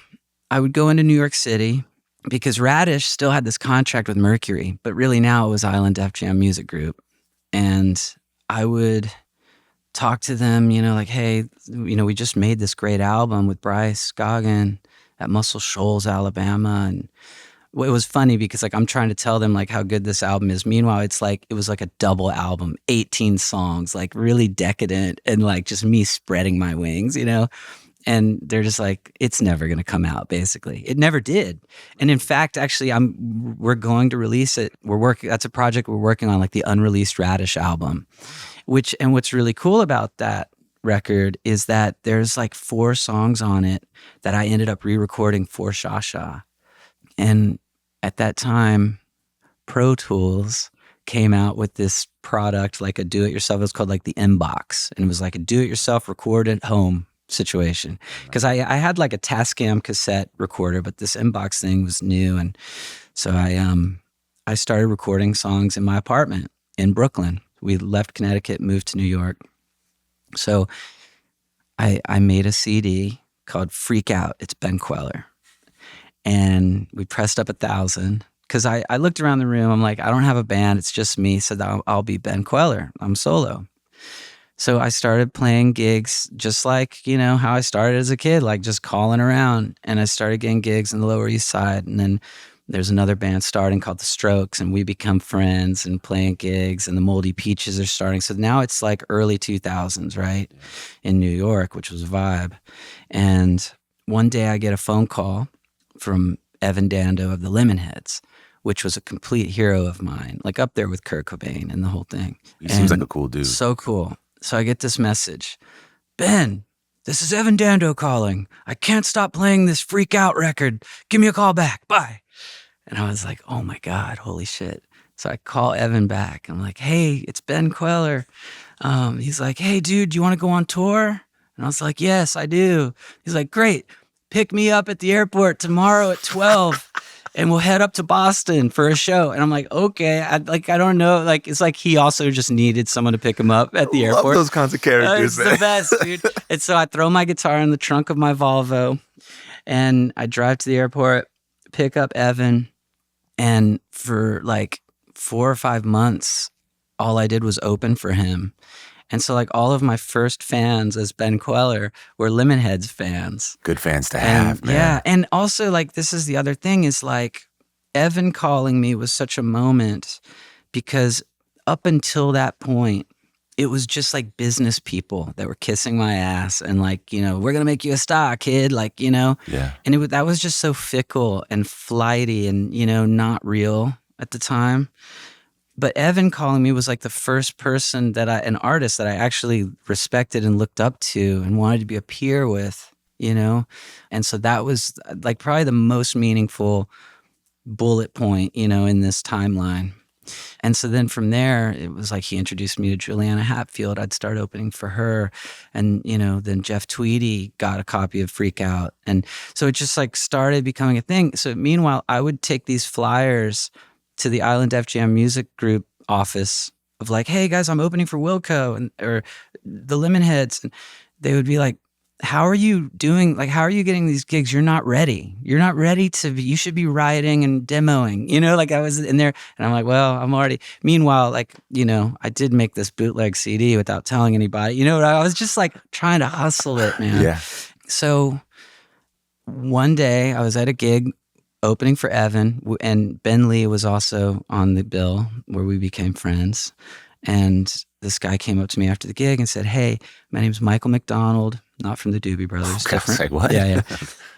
I would go into New York City because Radish still had this contract with Mercury, but really now it was Island Def Jam Music Group. And I would talk to them, like, "Hey, we just made this great album with Bryce Goggin at Muscle Shoals, Alabama." And it was funny because like I'm trying to tell them like how good this album is. Meanwhile, it was like a double album, 18 songs, like really decadent, and like just me spreading my wings, And they're just like, "It's never going to come out." Basically, it never did. And in fact, actually, we're going to release it. That's a project we're working on, like the unreleased Radish album. And what's really cool about that record is that there's like 4 songs on it that I ended up re-recording for Shasha. And at that time, Pro Tools came out with this product, like a do-it-yourself. It was called like the Inbox, and it was like a do-it-yourself record at home situation. Because I had like a Tascam cassette recorder, but this Inbox thing was new, and so I started recording songs in my apartment in Brooklyn. We left Connecticut, moved to New York. So I made a CD called Freak Out. It's Ben Kweller. And we pressed up 1,000 because I looked around the room. I'm like, I don't have a band. It's just me. So I'll be Ben Kweller. I'm solo. So I started playing gigs just like, how I started as a kid, like just calling around. And I started getting gigs in the Lower East Side. And then there's another band starting called The Strokes, and we become friends and playing gigs, and the Moldy Peaches are starting. So now it's like early 2000s, right? In New York, which was a vibe. And one day I get a phone call from Evan Dando of the Lemonheads, which was a complete hero of mine, like up there with Kurt Cobain and the whole thing. He seems like a cool dude. So cool. So I get this message, "Ben, this is Evan Dando calling. I can't stop playing this Freak Out record. Give me a call back. Bye." And I was like, "Oh my God, holy shit." So I call Evan back. I'm like, "Hey, it's Ben Kweller." He's like, "Hey, dude, do you want to go on tour?" And I was like, "Yes, I do." He's like, "Great. Pick me up at the airport tomorrow at 12 and we'll head up to Boston for a show." And I'm like, "Okay." I don't know. Like, it's like he also just needed someone to pick him up at the airport. Love those kinds of characters, man. It's the best, dude. And so I throw my guitar in the trunk of my Volvo and I drive to the airport, pick up Evan. And for like 4 or 5 months, all I did was open for him. And so like all of my first fans as Ben Kweller were Lemonheads fans. Good fans to have, man. Yeah. And also like, this is the other thing is like Evan calling me was such a moment because up until that point, it was just like business people that were kissing my ass and like, you know, we're going to make you a star, kid. Like, you know, Yeah. And that was just so fickle and flighty and, you know, not real at the time. But Evan calling me was like the first person an artist that I actually respected and looked up to and wanted to be a peer with, you know? And so that was like probably the most meaningful bullet point, you know, in this timeline. And so then from there, it was like he introduced me to Juliana Hatfield. I'd start opening for her. And, you know, then Jeff Tweedy got a copy of Freak Out. And so it just like started becoming a thing. So meanwhile, I would take these flyers to the Island Def Jam Music Group office of like, hey guys, I'm opening for Wilco or the Lemonheads. And they would be like, how are you doing? Like, how are you getting these gigs? You're not ready. You're not ready you should be writing and demoing, you know, like I was in there and I'm like, well, I'm already, meanwhile, like, you know, I did make this bootleg CD without telling anybody, you know, I was just like trying to hustle it, man. Yeah. So one day I was at a gig opening for Evan, and Ben Lee was also on the bill where we became friends. And this guy came up to me after the gig and said, hey, my name's Michael McDonald, not from the Doobie Brothers. Okay, different. like, what? Yeah.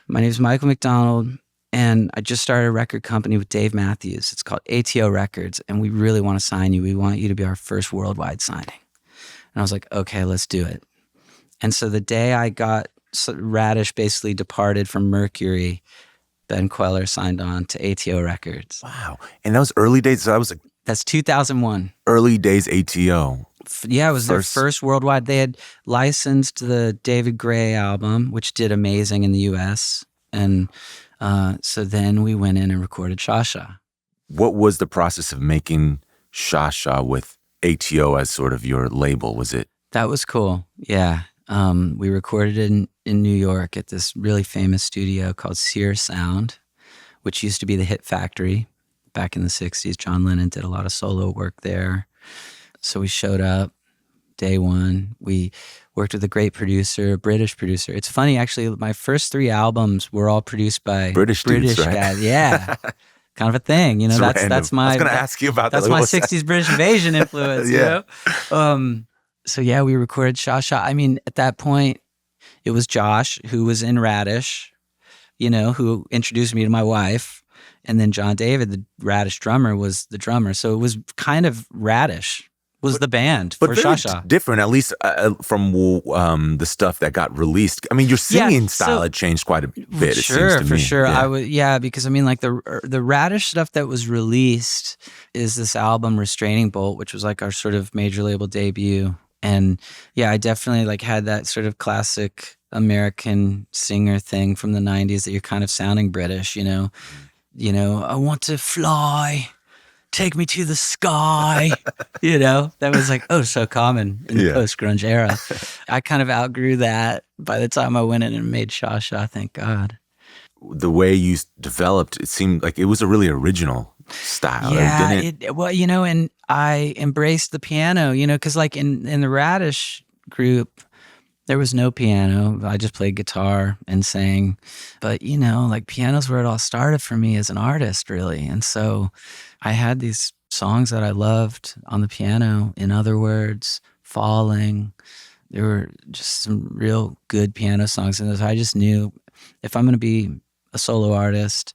My name's Michael McDonald, and I just started a record company with Dave Matthews. It's called ATO Records, and we really want to sign you. We want you to be our first worldwide signing. And I was like, okay, let's do it. And so the day I got Radish basically departed from Mercury, Ben Kweller signed on to ATO Records. Wow. And that was early days. So that was like that's 2001. Early days ATO. Yeah, it was their first worldwide. They had licensed the David Gray album, which did amazing in the US. And so then we went in and recorded Sha Sha. What was the process of making Sha Sha with ATO as sort of your label? Was it? That was cool. Yeah. We recorded it in New York at this really famous studio called Sear Sound, which used to be the Hit Factory back in the 60s. John Lennon did a lot of solo work there. So we showed up day one. We worked with a great producer, a British producer. It's funny, actually, my first 3 albums were all produced by British dudes, right? guys. Yeah. Kind of a thing, you know. That's my. I was going to ask you about that. That's my '60s British invasion influence. Yeah. You know? So yeah, we recorded Sha Sha. I mean, at that point, it was Josh who was in Radish, you know, who introduced me to my wife, and then John David, the Radish drummer, was the drummer. So it was kind of Radish was the band for Sha Sha. Different, at least from the stuff that got released. I mean, your singing style had changed quite a bit. It seems to me. For sure. Because I mean, like the Radish stuff that was released is this album Restraining Bolt, which was like our sort of major label debut. And yeah, I definitely like had that sort of classic American singer thing from the 90s that you're kind of sounding British, you know. You know, I want to fly. Take me to the sky, you know? That was like, so common in the post-grunge era. I kind of outgrew that by the time I went in and made Sha Sha, thank God. The way you developed, it seemed like it was a really original style. Yeah, well, you know, and I embraced the piano, you know, because like in the Radish group, there was no piano. I just played guitar and sang. But, you know, like piano's where it all started for me as an artist, really. And so I had these songs that I loved on the piano. In Other Words, Falling. There were just some real good piano songs. And I just knew if I'm going to be a solo artist,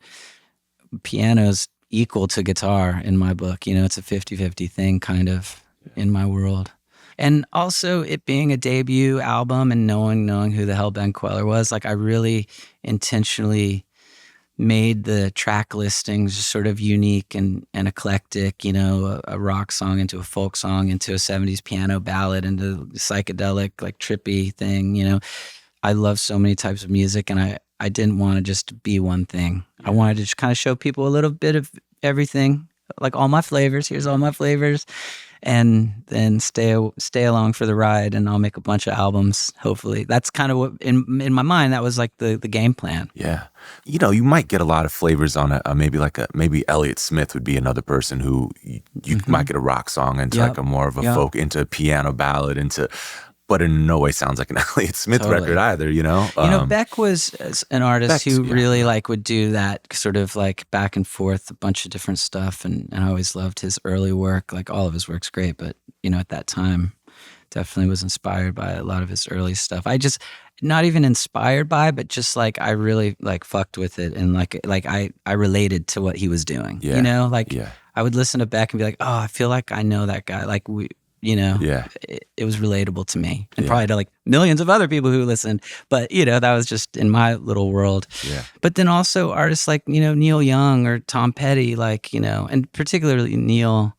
piano's equal to guitar in my book. You know, it's a 50-50 thing kind of in my world. And also it being a debut album and knowing who the hell Ben Kweller was, like I really intentionally made the track listings sort of unique and eclectic, you know, a rock song into a folk song, into a 70s piano ballad, into psychedelic, like trippy thing, you know. I love so many types of music, and I didn't want to just be one thing. I wanted to just kind of show people a little bit of everything like all my flavors. Here's all my flavors, and then stay along for the ride, and I'll make a bunch of albums. Hopefully, that's kind of what in my mind that was like the game plan. Yeah. You know, you might get a lot of flavors on maybe Elliott Smith would be another person who you might get a rock song into like a more of a folk, into a piano ballad, but in no way sounds like an Elliott Smith record either, you know? Beck was an artist who really like would do that sort of like back and forth, a bunch of different stuff. And I always loved his early work. Like all of his work's great, but you know, at that time, definitely was inspired by a lot of his early stuff. I just, not even inspired by, but just like, I really like fucked with it. And like I related to what he was doing, you know, like I would listen to Beck and be like, oh, I feel like I know that guy. Like you know, it was relatable to me and probably to like millions of other people who listened. But, you know, that was just in my little world. Yeah. But then also artists like, you know, Neil Young or Tom Petty, like, you know, and particularly Neil,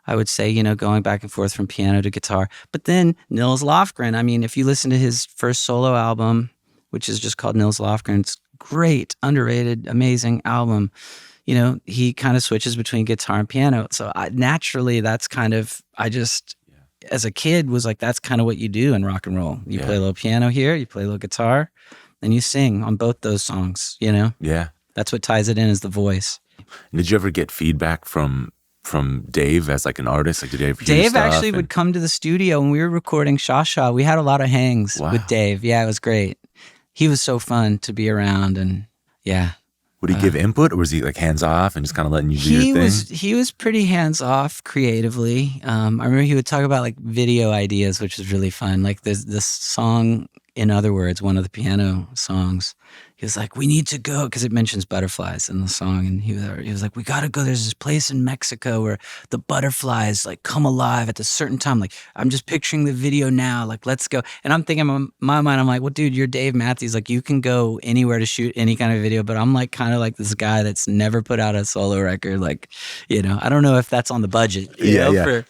I would say, you know, going back and forth from piano to guitar. But then Nils Lofgren, I mean, if you listen to his first solo album, which is just called Nils Lofgren, it's great, underrated, amazing album. You know, he kind of switches between guitar and piano. So naturally, that's kind of, as a kid was like, that's kind of what you do in rock and roll. You play a little piano here, you play a little guitar, and you sing on both those songs, you know? Yeah. That's what ties it in is the voice. Did you ever get feedback from Dave as like an artist? Like, did you ever hear Dave stuff actually would come to the studio when we were recording Sha Sha. We had a lot of hangs with Dave. Yeah, it was great. He was so fun to be around, and yeah. Would he give input, or was he like hands off and just kind of letting you do your thing? He was pretty hands off creatively. I remember he would talk about like video ideas, which was really fun. Like there's this song, In Other Words, one of the piano songs. He was like, we need to go, because it mentions butterflies in the song. And he was like, we got to go. There's this place in Mexico where the butterflies like come alive at a certain time. Like, I'm just picturing the video now. Like, let's go. And I'm thinking in my mind, I'm like, well, dude, you're Dave Matthews. Like, you can go anywhere to shoot any kind of video. But I'm like kind of like this guy that's never put out a solo record. Like, you know, I don't know if that's on the budget, you know, for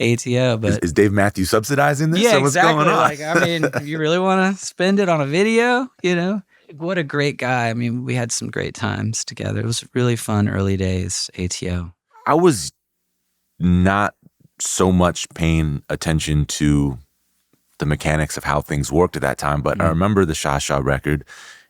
ATO. But is Dave Matthews subsidizing this? Yeah, or what's exactly. going on? Like, I mean, if you really want to spend it on a video, you know. What a great guy. I mean, we had some great times together. It was really fun early days, ATO. I was not so much paying attention to the mechanics of how things worked at that time, but I remember the Sha Sha record,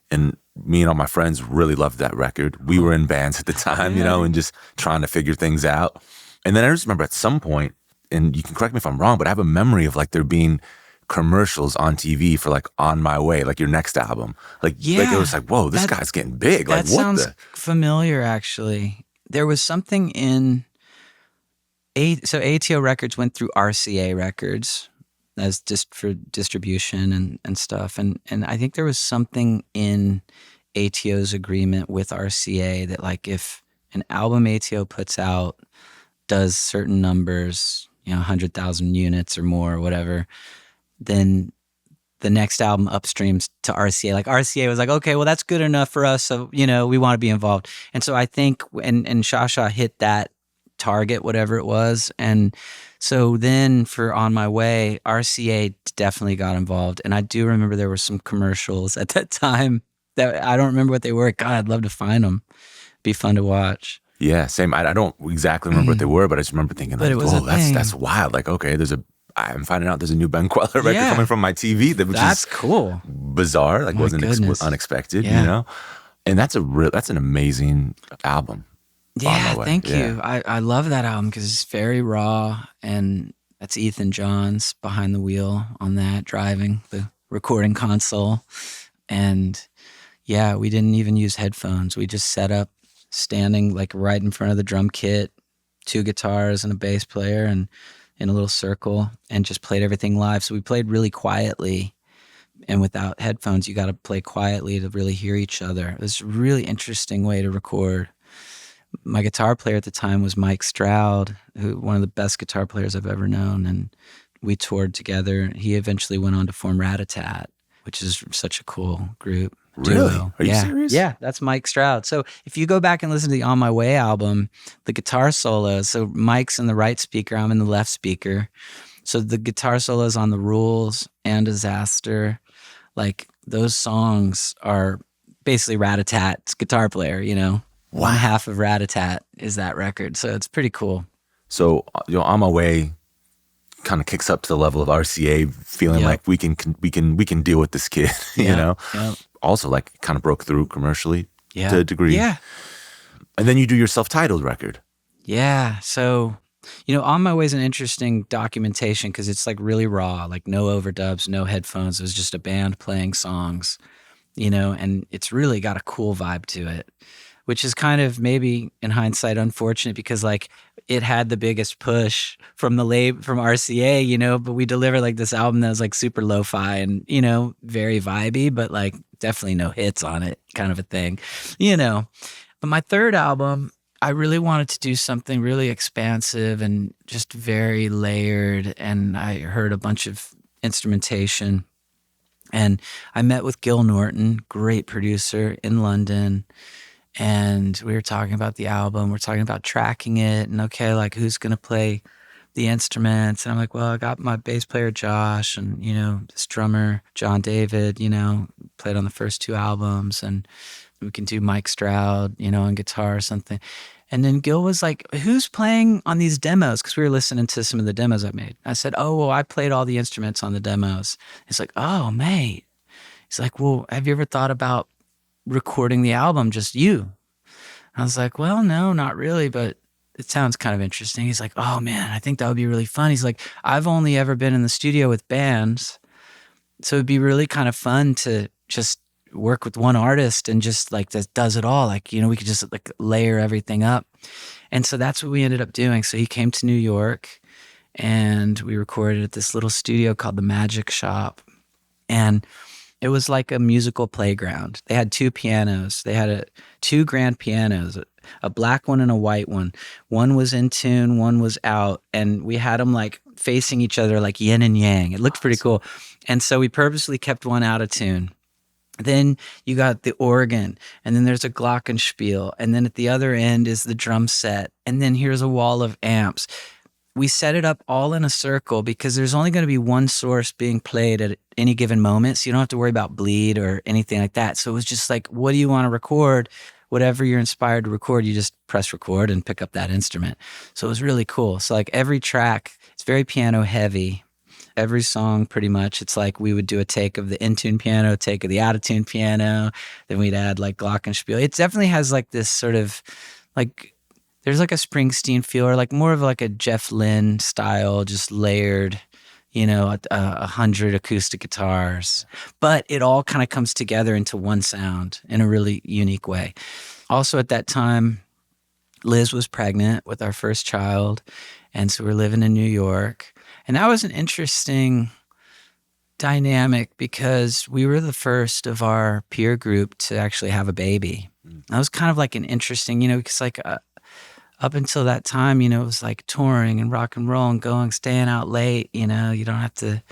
and me and all my friends really loved that record. We were in bands at the time, you know, and just trying to figure things out. And then I just remember at some point, and you can correct me if I'm wrong, but I have a memory of like there being commercials on TV for like On My Way, like your next album. Like it was like, whoa, this guy's getting big. Like, that sounds familiar, actually. There was something in so ATO Records went through RCA Records as just for distribution and stuff. And I think there was something in ATO's agreement with RCA that like if an album ATO puts out does certain numbers, you know, 100,000 units or more or whatever, then the next album upstreams to RCA. Like RCA was like, okay, well, that's good enough for us. So, you know, we want to be involved. And so I think, and Sha Sha hit that target, whatever it was. And so then for On My Way, RCA definitely got involved. And I do remember there were some commercials at that time that I don't remember what they were. God, I'd love to find them. Be fun to watch. Yeah, same. I don't exactly remember what they were, but I just remember thinking, like, oh, that's wild. Like, okay, I'm finding out there's a new Ben Kweller record coming from my TV. That's cool. Bizarre. Like, wasn't unexpected, you know? And that's an amazing album. Yeah, thank you. I love that album because it's very raw, and that's Ethan Johns behind the wheel on that, driving the recording console. And yeah, we didn't even use headphones. We just set up standing like right in front of the drum kit, 2 guitars and a bass player, and in a little circle, and just played everything live. So we played really quietly, and without headphones, you got to play quietly to really hear each other. It was a really interesting way to record. My guitar player at the time was Mike Stroud, one of the best guitar players I've ever known, and we toured together. He eventually went on to form Rat-a-Tat, which is such a cool group. Really? Duo. Are you serious? Yeah, that's Mike Stroud. So if you go back and listen to the On My Way album, the guitar solos, so Mike's in the right speaker, I'm in the left speaker. So the guitar solos on The Rules and Disaster, like those songs are basically Rat-a-Tat's guitar player, you know? One half of Rat-a-tat is that record. So it's pretty cool. So, On My Way kind of kicks up to the level of RCA, feeling like we can deal with this kid, you know? Yep. Also, like, kind of broke through commercially to a degree. Yeah. And then you do your self-titled record. Yeah. So, On My Way is an interesting documentation because it's like really raw, like no overdubs, no headphones. It was just a band playing songs, and it's really got a cool vibe to it, which is kind of maybe in hindsight unfortunate because like it had the biggest push from the from RCA, but we delivered like this album that was like super lo-fi and, very vibey, but like definitely no hits on it kind of a thing, But my third album, I really wanted to do something really expansive and just very layered. And I heard a bunch of instrumentation. And I met with Gil Norton, great producer in London. And we were talking about the album. We're talking about tracking it. And okay, like who's going to play the instruments? And I'm like, well, I got my bass player, Josh, and, this drummer, John David, played on the first two albums. And we can do Mike Stroud, on guitar or something. And then Gil was like, who's playing on these demos? Because we were listening to some of the demos I made. I said, oh, well, I played all the instruments on the demos. He's like, oh, mate. He's like, well, have you ever thought about recording the album, just you? I was like, well, no, not really, but it sounds kind of interesting. He's like, oh, man, I think that would be really fun. He's like, I've only ever been in the studio with bands, so it'd be really kind of fun to just work with one artist and just like that does it all. Like, we could just like layer everything up. And so that's what we ended up doing. So he came to New York and we recorded at this little studio called The Magic Shop. And it was like a musical playground. They had two pianos. They had two grand pianos, a black one and a white one. One was in tune, one was out. And we had them like facing each other like yin and yang. It looked pretty cool. And so we purposely kept one out of tune. Then you got the organ, and then there's a glockenspiel, and then at the other end is the drum set, and then here's a wall of amps. We set it up all in a circle because there's only going to be one source being played at any given moment, so you don't have to worry about bleed or anything like that. So it was just like, what do you want to record? Whatever you're inspired to record, you just press record and pick up that instrument. So it was really cool. So like every track, it's very piano heavy. Every song, pretty much, it's like we would do a take of the in-tune piano, take of the out-of-tune piano, then we'd add like glockenspiel. It definitely has like this sort of like, there's like a Springsteen feel or like more of like a Jeff Lynne style, just layered, 100 acoustic guitars. But it all kind of comes together into one sound in a really unique way. Also at that time, Liz was pregnant with our first child, and so we're living in New York. And that was an interesting dynamic because we were the first of our peer group to actually have a baby. That was kind of like an interesting, because like up until that time, it was like touring and rock and roll and going, staying out late, you don't have to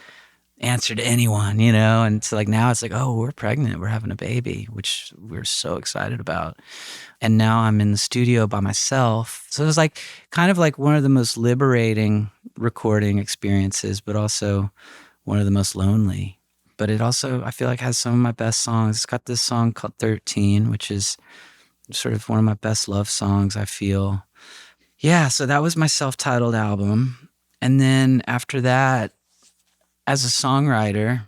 answer to anyone, and so like now it's like, oh, we're pregnant, we're having a baby, which we're so excited about. And now I'm in the studio by myself. So it was like kind of like one of the most liberating recording experiences, but also one of the most lonely. But it also, I feel like, has some of my best songs. It's got this song called 13, which is sort of one of my best love songs, I feel. Yeah, so that was my self-titled album. And then after that, as a songwriter,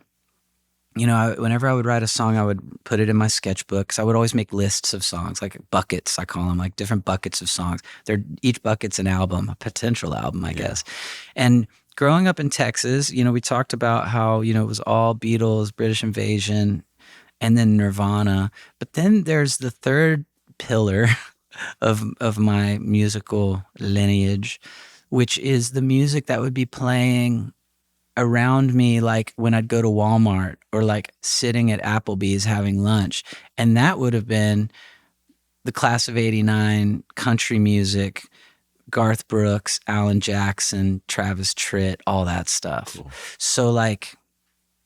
whenever I would write a song, I would put it in my sketchbook. So I would always make lists of songs, like buckets, I call them, like different buckets of songs. Each bucket's an album, a potential album, I guess. And growing up in Texas, we talked about how, it was all Beatles, British Invasion, and then Nirvana. But then there's the third pillar of my musical lineage, which is the music that would be playing around me, like when I'd go to Walmart or like sitting at Applebee's having lunch. And that would have been the class of 89 country music, Garth Brooks, Alan Jackson, Travis Tritt, all that stuff. Cool. So like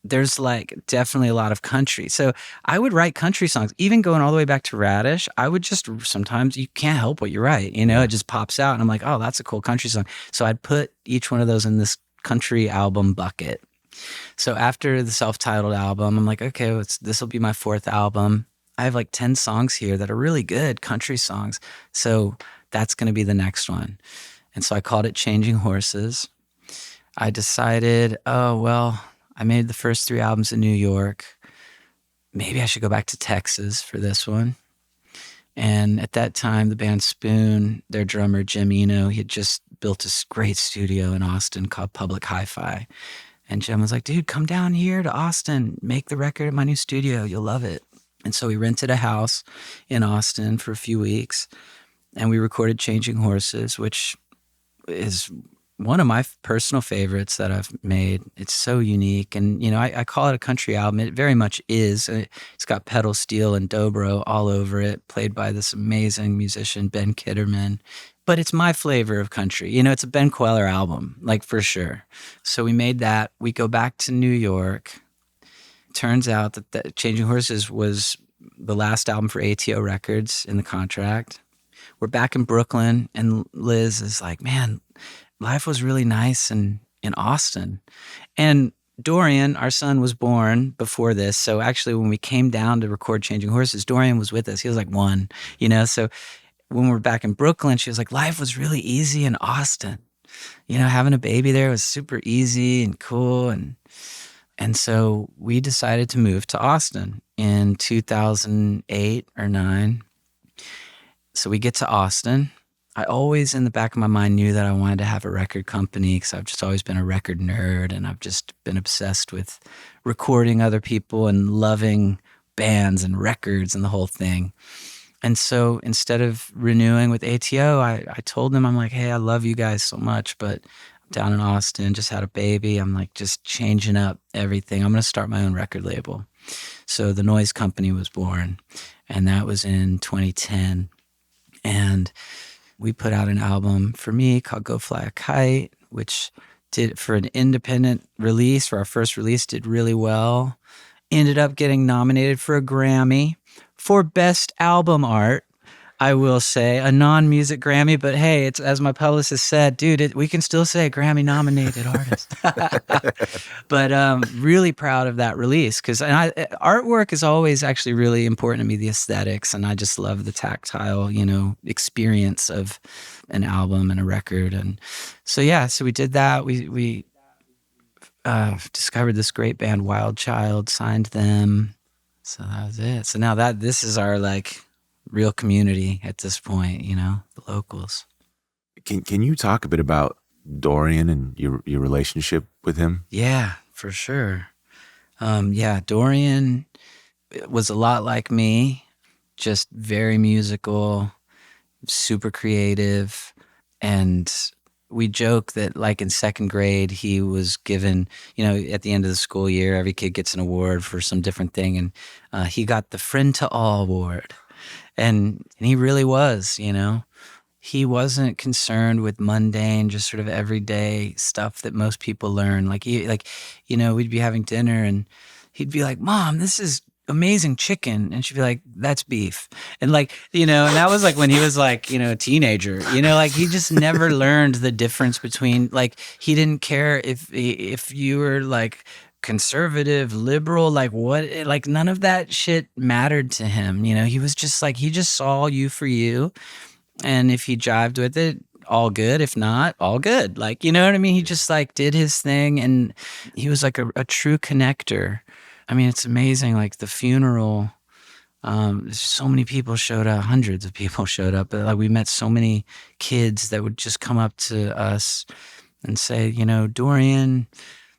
there's like definitely a lot of country. So I would write country songs, even going all the way back to Radish. I would just, sometimes you can't help what you write, it just pops out and I'm like, oh, that's a cool country song. So I'd put each one of those in this country album bucket. So after the self-titled album, I'm like, okay, this will be my fourth album. I have like 10 songs here that are really good country songs. So that's going to be the next one. And so I called it Changing Horses. I decided, oh, well, I made the first 3 albums in New York. Maybe I should go back to Texas for this one. And at that time, the band Spoon, their drummer, Jim Eno, he had just built this great studio in Austin called Public Hi-Fi. And Jim was like, dude, come down here to Austin, make the record at my new studio. You'll love it. And so we rented a house in Austin for a few weeks, and we recorded Changing Horses, which is one of my personal favorites that I've made. It's so unique. And, you know, I call it a country album. It very much is. It's got pedal steel and dobro all over it, played by this amazing musician, Ben Kitterman. But it's my flavor of country. You know, it's a Ben Kweller album, like for sure. So we made that. We go back to New York. Turns out that Changing Horses was the last album for ATO Records in the contract. We're back in Brooklyn, and Liz is like, man, life was really nice in Austin. And Dorian, our son, was born before this. So actually, when we came down to record Changing Horses, Dorian was with us. He was like 1, you know? So when we're back in Brooklyn, she was like, life was really easy in Austin. You know, having a baby there was super easy and cool. And so we decided to move to Austin in 2008 or 9. So we get to Austin. I always in the back of my mind knew that I wanted to have a record company because I've just always been a record nerd, and I've just been obsessed with recording other people and loving bands and records and the whole thing. And so instead of renewing with ATO, I told them, I'm like, hey, I love you guys so much, but I'm down in Austin, just had a baby. I'm like just changing up everything. I'm going to start my own record label. So the Noise Company was born, and that was in 2010. And we put out an album for me called Go Fly a Kite, which did, for an independent release, for our first release, did really well. Ended up getting nominated for a Grammy for Best Album Art. I will say a non-music Grammy, but hey, it's, as my publicist said, dude, we can still say Grammy-nominated artist. But really proud of that release because artwork is always actually really important to me, the aesthetics, and I just love the tactile, you know, experience of an album and a record. And so yeah, so we did that. We discovered this great band, Wild Child, signed them. So that was it. So now this is our like real community at this point, you know, the locals. Can you talk a bit about Dorian and your relationship with him? Yeah, for sure. Yeah, Dorian was a lot like me, just very musical, super creative. And we joke that like in 2nd grade, he was given, you know, at the end of the school year, every kid gets an award for some different thing. And he got the Friend to All award. And he really was, you know. He wasn't concerned with mundane, just sort of everyday stuff that most people learn. Like, you know, we'd be having dinner and he'd be like, Mom, this is amazing chicken. And she'd be like, that's beef. And like, you know, and that was like when he was like, you know, a teenager, you know, like he just never learned the difference between, like, he didn't care if you were like conservative, liberal, like what, like none of that shit mattered to him. You know, he was just like, he just saw you for you. And if he jived with it, all good. If not, all good. Like, you know what I mean? He just like did his thing, and he was like a true connector. I mean, it's amazing. Like the funeral, so many people showed up, hundreds of people showed up. But like we met so many kids that would just come up to us and say, you know, Dorian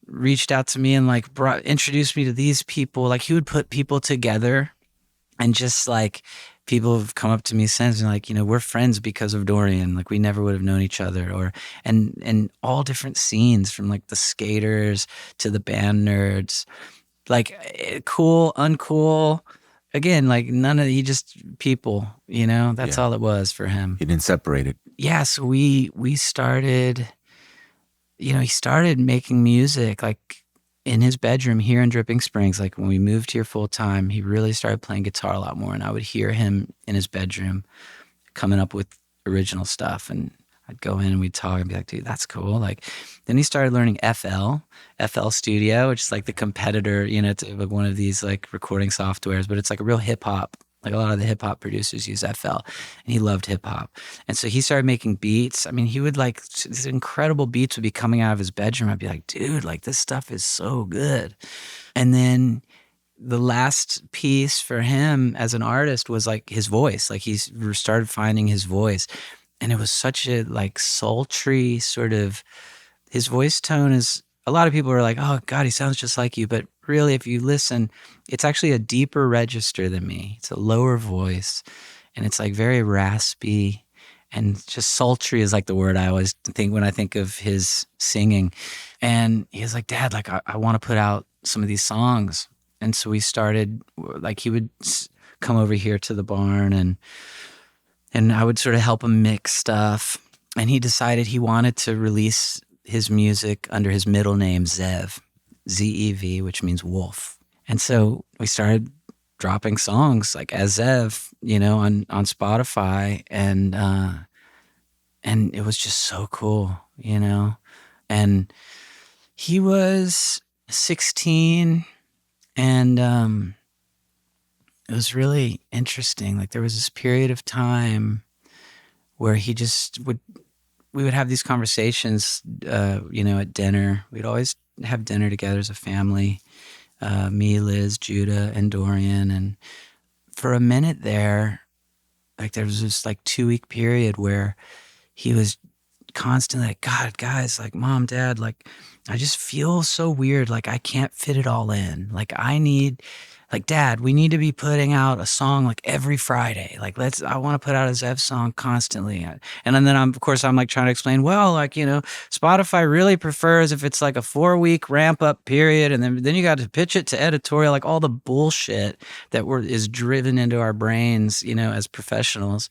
reached out to me and like introduced me to these people. Like he would put people together, and just like people have come up to me since and like, you know, we're friends because of Dorian. Like we never would have known each other. Or and all different scenes, from like the skaters to the band nerds, like cool, uncool. Again, like he just people, you know, that's all it was for him. He didn't separate it. Yeah. So we started, you know, he started making music like in his bedroom here in Dripping Springs. Like when we moved here full time, he really started playing guitar a lot more, and I would hear him in his bedroom coming up with original stuff, and I'd go in and we'd talk and be like, dude, that's cool. Like then he started learning FL Studio, which is like the competitor, you know, to like one of these like recording softwares, but it's like a real hip hop Like a lot of the hip hop producers use FL, and he loved hip hop. And so he started making beats. I mean, he would like, these incredible beats would be coming out of his bedroom. I'd be like, dude, like this stuff is so good. And then the last piece for him as an artist was like his voice. Like he started finding his voice. And it was such a like sultry sort of, his voice tone is, a lot of people are like, oh God, he sounds just like you. But really, if you listen, it's actually a deeper register than me. It's a lower voice, and it's like very raspy, and just sultry is like the word I always think when I think of his singing. And he was like, Dad, like I want to put out some of these songs. And so we started, like he would come over here to the barn, and I would sort of help him mix stuff. And he decided he wanted to release his music under his middle name, Zev, Z-E-V, which means wolf. And so we started dropping songs like as Zev, you know, on Spotify. And it was just so cool, you know. And he was 16, and it was really interesting. Like there was this period of time where he just we would have these conversations, you know, at dinner. We'd always have dinner together as a family, me, Liz, Judah, and Dorian. And for a minute there, like there was this like 2-week period where he was constantly like, God, guys, like Mom, Dad, like I just feel so weird. Like I can't fit it all in. Like like Dad, we need to be putting out a song like every Friday. Like I want to put out a Zev song constantly. And then I'm like trying to explain, well, like, you know, Spotify really prefers if it's like a 4-week ramp up period. And then you got to pitch it to editorial, like all the bullshit that is driven into our brains, you know, as professionals.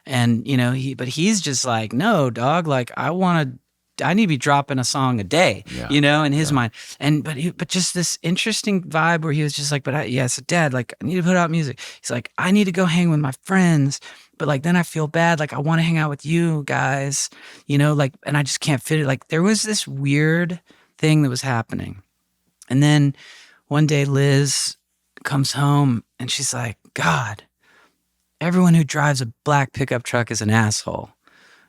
And, you know, he's just like, no, dog, like I need to be dropping a song a day, you know, in his mind. And, but just this interesting vibe where he was just like, so Dad, like I need to put out music. He's like, I need to go hang with my friends, but like, then I feel bad. Like I want to hang out with you guys, you know, like, and I just can't fit it. Like there was this weird thing that was happening. And then one day Liz comes home and she's like, God, everyone who drives a black pickup truck is an asshole.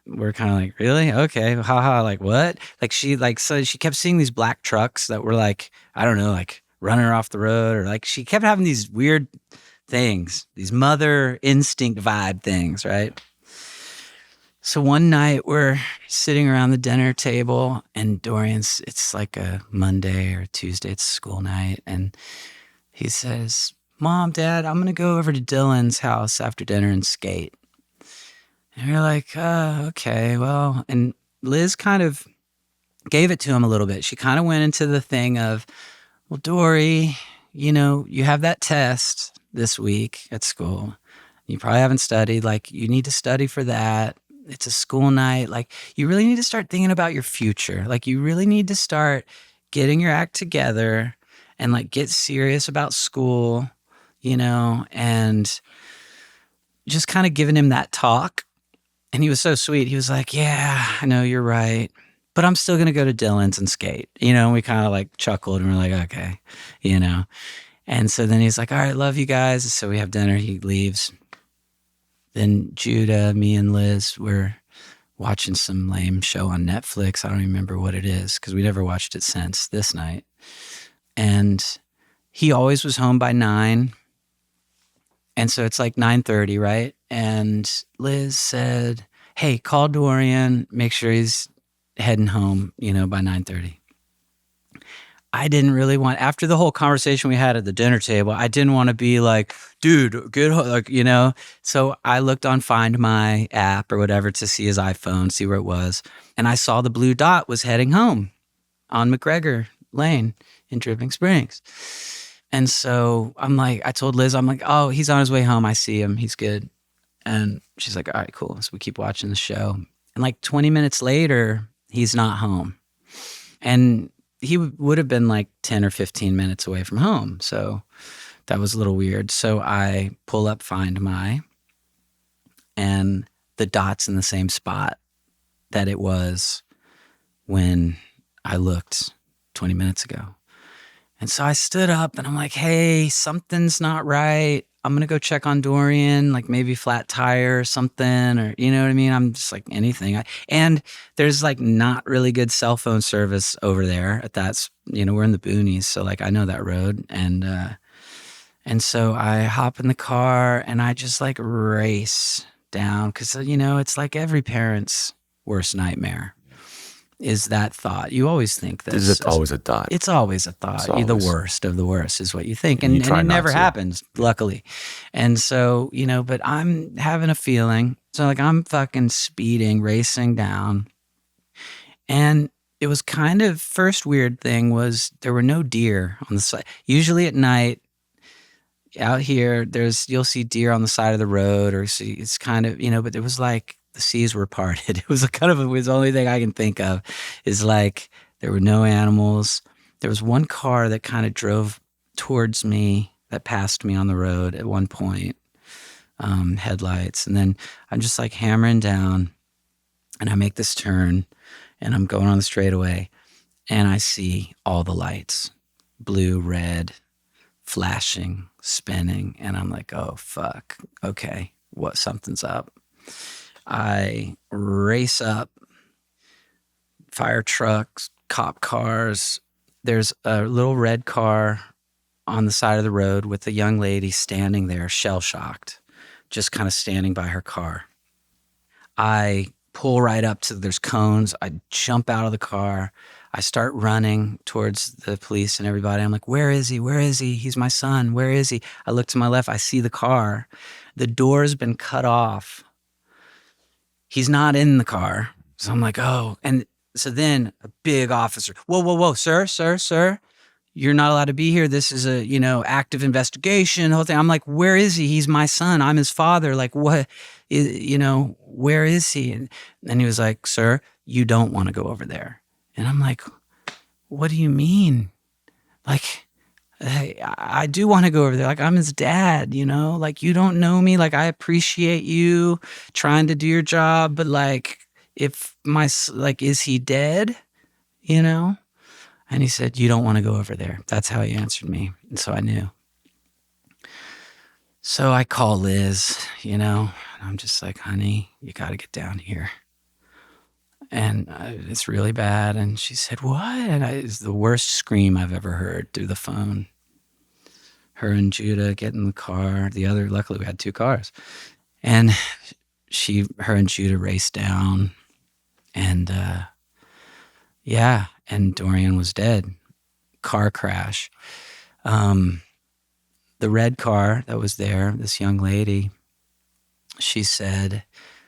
We're kind of like, really? Okay. Haha. Like what? Like so she kept seeing these black trucks that were like, I don't know, like running her off the road, or like she kept having these weird things, these mother instinct vibe things, right? So one night we're sitting around the dinner table, and it's like a Monday or Tuesday, it's school night. And he says, Mom, Dad, I'm going to go over to Dylan's house after dinner and skate. And we're like, okay, well, and Liz kind of gave it to him a little bit. She kind of went into the thing of, well, Dory, you know, you have that test this week at school. You probably haven't studied. Like, you need to study for that. It's a school night. Like, you really need to start thinking about your future. Like, you really need to start getting your act together and like get serious about school, you know, and just kind of giving him that talk. And he was so sweet. He was like, yeah, I know you're right, but I'm still going to go to Dylan's and skate. You know, and we kind of like chuckled and we're like, okay, you know. And so then he's like, all right, love you guys. So we have dinner. He leaves. Then Judah, me and Liz were watching some lame show on Netflix. I don't even remember what it is because we never watched it since this night. And he always was home by 9. And so it's like 9:30, right? And Liz said, hey, call Dorian, make sure he's heading home, you know, by 9:30. I didn't really want, after the whole conversation we had at the dinner table, I didn't want to be like, dude, good, like, you know? So I looked on Find My app or whatever to see his iPhone, see where it was. And I saw the blue dot was heading home on McGregor Lane in Dripping Springs. And so I told Liz, I'm like, oh, he's on his way home. I see him. He's good. And she's like, all right, cool. So we keep watching the show. And like 20 minutes later, he's not home. And he would have been like 10 or 15 minutes away from home. So that was a little weird. So I pull up Find My, and the dot's in the same spot that it was when I looked 20 minutes ago. And so I stood up and I'm like, hey, something's not right. I'm going to go check on Dorian, like maybe flat tire or something, or you know what I mean? I'm just like anything. And there's like not really good cell phone service over there at that's, we're in the boonies. So like I know that road. And so I hop in the car and I just like race down because, it's like every parent's worst nightmare is that thought. You always think this. Is it always a thought? It's always a thought. Always. The worst of the worst is what you think. And And you it never to. happens, luckily. And so, but I'm having a feeling. So like I'm fucking speeding, racing down. And it was kind of, first weird thing was there were no deer on the side. Usually at night, out here, you'll see deer on the side of the road, or see it's kind of but there was like the seas were parted. It was it was the only thing I can think of is like there were no animals. There was one car that kind of drove towards me that passed me on the road at one point, headlights, and then I'm just like hammering down, and I make this turn, and I'm going on the straightaway, and I see all the lights, blue, red, flashing, spinning, and I'm like, oh fuck, okay, something's up. I race up, fire trucks, cop cars. There's a little red car on the side of the road with a young lady standing there, shell-shocked, just kind of standing by her car. I pull right up to, there's cones. I jump out of the car. I start running towards the police and everybody. I'm like, where is he? Where is he? He's my son. Where is he? I look to my left. I see the car. The door's been cut off. He's not in the car. So I'm like, oh. And so then a big officer, whoa, sir. You're not allowed to be here. This is a, active investigation, the whole thing. I'm like, where is he? He's my son. I'm his father. Like, what, where is he? And he was like, sir, you don't want to go over there. And I'm like, what do you mean? Like, hey, I do want to go over there. Like, I'm his dad, like, you don't know me. Like, I appreciate you trying to do your job, but like, is he dead? And he said, you don't want to go over there. That's how he answered me. And so I knew. So I call Liz, and I'm just like, honey, you got to get down here. And it's really bad. And she said, what? And it's the worst scream I've ever heard through the phone. Her and Judah get in the car. Luckily we had two cars. And her and Judah raced down. And and Dorian was dead. Car crash. The red car that was there, this young lady, she said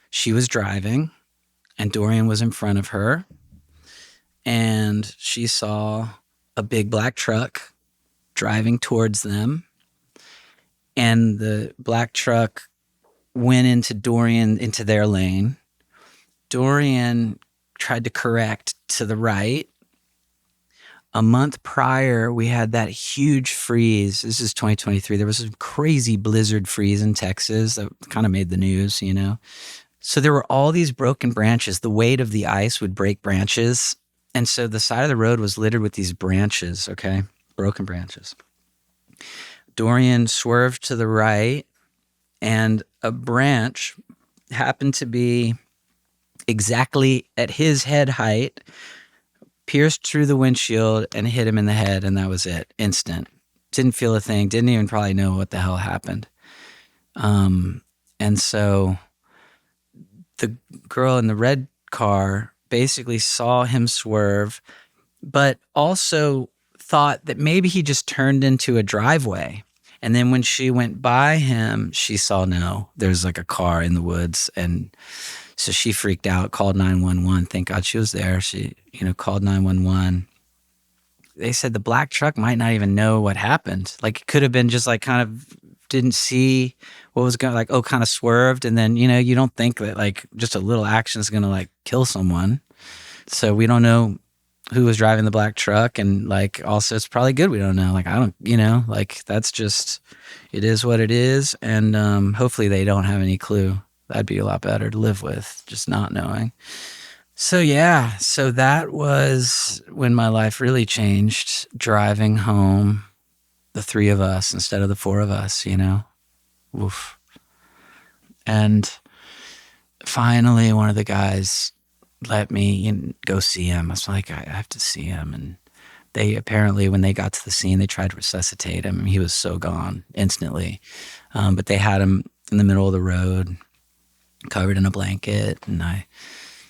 she was driving and Dorian was in front of her, and she saw a big black truck driving towards them, and the black truck went into their lane. Dorian tried to correct to the right. A month prior, we had that huge freeze. This is 2023. There was a crazy blizzard freeze in Texas that kind of made the news, So there were all these broken branches. The weight of the ice would break branches. And so the side of the road was littered with these branches, okay? Broken branches. Dorian swerved to the right, and a branch happened to be exactly at his head height, pierced through the windshield and hit him in the head, and that was it. Instant. Didn't feel a thing. Didn't even probably know what the hell happened. And so the girl in the red car basically saw him swerve, but also thought that maybe he just turned into a driveway. And then when she went by him, she saw, no, there's like a car in the woods. And so she freaked out, called 911. Thank God she was there. She, called 911. They said the black truck might not even know what happened. Like, it could have been just like kind of didn't see what was going, like, kind of swerved. And then, you don't think that like just a little action is going to like kill someone. So we don't know who was driving the black truck. And like, also it's probably good we don't know. Like, I don't, like, that's just, it is what it is. And hopefully they don't have any clue. That'd be a lot better to live with, just not knowing. So yeah, so that was when my life really changed, driving home, the three of us instead of the four of us, oof. And finally, one of the guys let me go see him. I was like, I have to see him. And they apparently, when they got to the scene, they tried to resuscitate him. He was so gone instantly. But they had him in the middle of the road, covered in a blanket. And I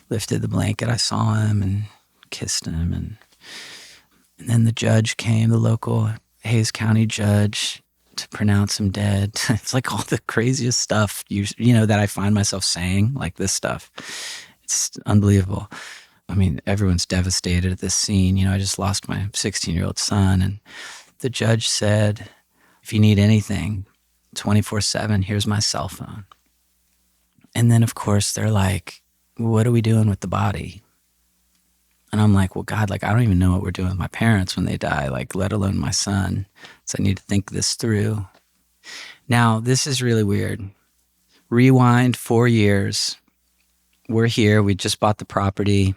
lifted the blanket. I saw him and kissed him. And then the judge came, the local Hayes County judge, to pronounce him dead. It's like all the craziest stuff that I find myself saying, like this stuff. It's unbelievable. I mean, everyone's devastated at this scene. I just lost my 16-year-old son, and the judge said, if you need anything, 24/7, here's my cell phone. And then, of course, they're like, what are we doing with the body? And I'm like, well, God, I don't even know what we're doing with my parents when they die, let alone my son. So I need to think this through. Now, this is really weird. Rewind 4 years. We're here. We just bought the property.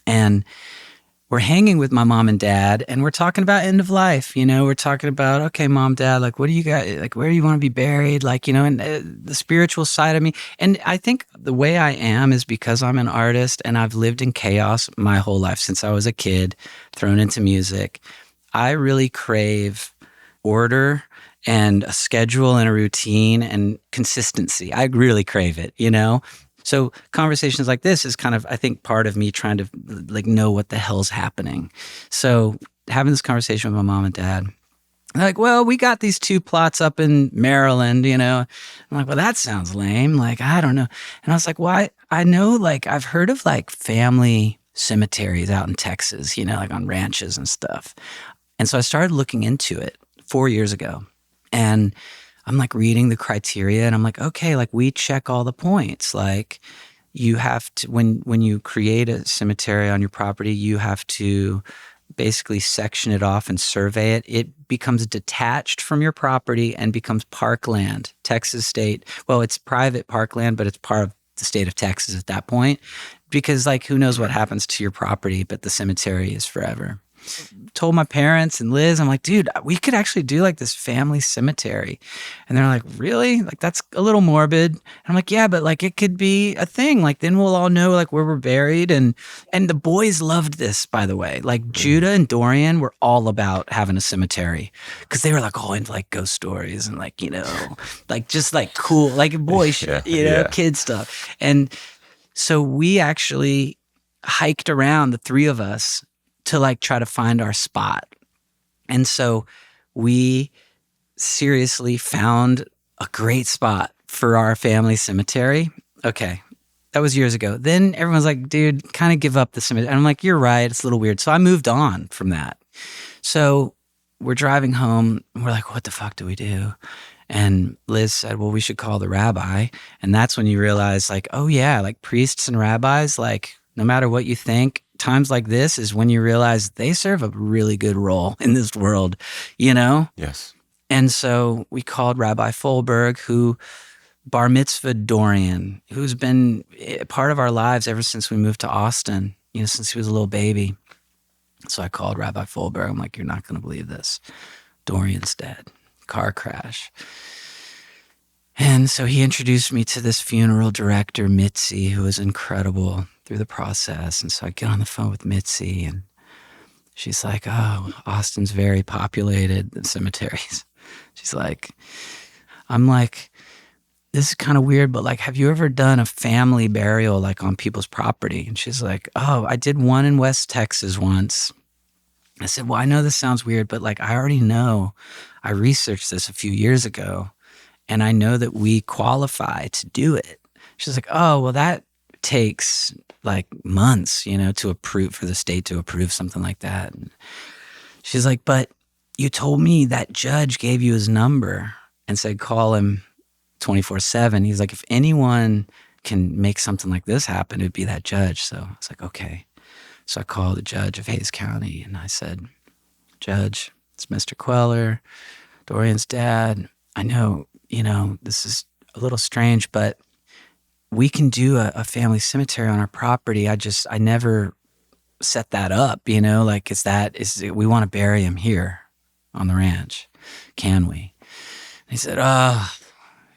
And we're hanging with my mom and dad, and we're talking about end of life. We're talking about, okay, mom, dad, what do you got? Where do you want to be buried? And the spiritual side of me. And I think the way I am is because I'm an artist and I've lived in chaos my whole life since I was a kid, thrown into music. I really crave order and a schedule and a routine and consistency. I really crave it, So conversations like this is kind of, I think, part of me trying to know what the hell's happening. So having this conversation with my mom and dad, they're like, well, we got these 2 plots up in Maryland, I'm like, well, that sounds lame. I don't know. And I was like, well, I know, I've heard of family cemeteries out in Texas, on ranches and stuff. And so I started looking into it 4 years ago. And I'm reading the criteria, and I'm like, okay, we check all the points. You have to, when you create a cemetery on your property, you have to basically section it off and survey it. It becomes detached from your property and becomes parkland, Texas state. Well, it's private parkland, but it's part of the state of Texas at that point, because who knows what happens to your property, but the cemetery is forever. Told my parents and Liz, I'm like, dude, we could actually do this family cemetery. And they're like, really? That's a little morbid. And I'm like, yeah, but it could be a thing. Then we'll all know where we're buried. And the boys loved this, by the way. Judah and Dorian were all about having a cemetery because they were all into ghost stories and just cool, boy shit, kid stuff. And so we actually hiked around, the 3 of us, to try to find our spot. And so we seriously found a great spot for our family cemetery. Okay, that was years ago. Then everyone's like, dude, kind of give up the cemetery. And I'm like, you're right, it's a little weird. So I moved on from that. So we're driving home, and we're like, what the fuck do we do? And Liz said, well, we should call the rabbi. And that's when you realize oh yeah, priests and rabbis, no matter what you think, times like this is when you realize they serve a really good role in this world, Yes. And so we called Rabbi Folberg, who bar mitzvahed Dorian, who's been a part of our lives ever since we moved to Austin, since he was a little baby. So I called Rabbi Folberg. I'm like, you're not going to believe this. Dorian's dead. Car crash. And so he introduced me to this funeral director, Mitzi, who was incredible through the process. And so I get on the phone with Mitzi, and she's like, oh, Austin's very populated, the cemeteries. She's like, I'm like, this is kind of weird, but have you ever done a family burial on people's property? And she's like, oh, I did one in West Texas once. I said, well, I know this sounds weird, but I already know. I researched this a few years ago, and I know that we qualify to do it. She's like, oh, well, that takes months, to approve, for the state to approve something like that. And she's like, but you told me that judge gave you his number and said, call him 24/7. He's like, if anyone can make something like this happen, it'd be that judge. So I was like, okay. So I called the judge of Hayes County, and I said, Judge, it's Mr. Kweller, Dorian's dad. I know, this is a little strange, but we can do a family cemetery on our property. I never set that up, we want to bury him here on the ranch. Can we? And he said,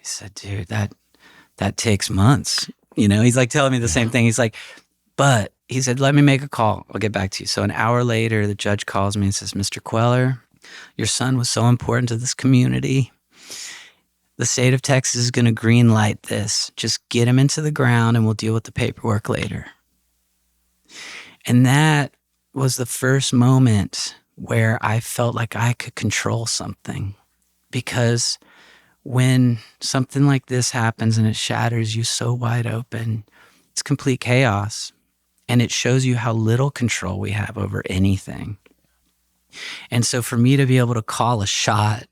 He said, dude, that takes months. He's like telling me the same thing. He's like, but he said, let me make a call. I'll get back to you. So an hour later, the judge calls me and says, Mr. Kweller, your son was so important to this community. The state of Texas is going to green light this. Just get him into the ground and we'll deal with the paperwork later. And that was the first moment where I felt like I could control something. Because when something like this happens and it shatters you so wide open, it's complete chaos. And it shows you how little control we have over anything. And so for me to be able to call a shot,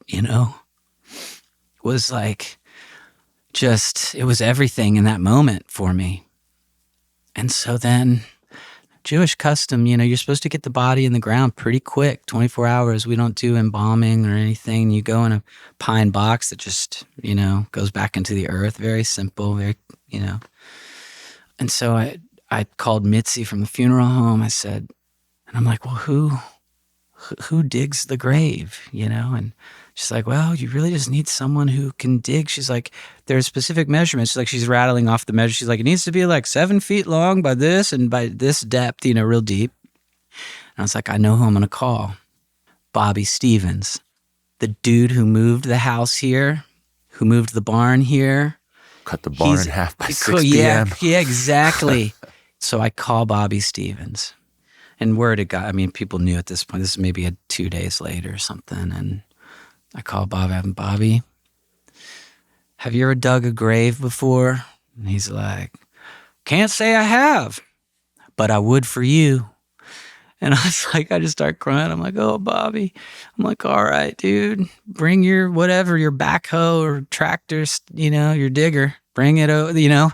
was like it was everything in that moment for me. And so then Jewish custom, you're supposed to get the body in the ground pretty quick, 24 hours. We don't do embalming or anything. You go in a pine box that just, goes back into the earth. Very simple, very. And so I called Mitzi from the funeral home. I said, and I'm like, well, who digs the grave, And she's like, well, you really just need someone who can dig. She's like, there's specific measurements. She's rattling off the measure. She's like, it needs to be like 7 feet long by this and by this depth, real deep. And I was like, I know who I'm going to call. Bobby Stevens, the dude who moved the house here, who moved the barn here. Cut the barn in half by 6 Yeah, p.m. yeah, exactly. So I call Bobby Stevens. And word it got, people knew at this point. This is maybe 2 days later or something. And I call Bobby. I'm Bobby, have you ever dug a grave before? And he's like, can't say I have, but I would for you. And I was like, I just start crying. I'm like, oh, Bobby. I'm like, all right, dude, bring your whatever, your backhoe or tractor, your digger. Bring it over,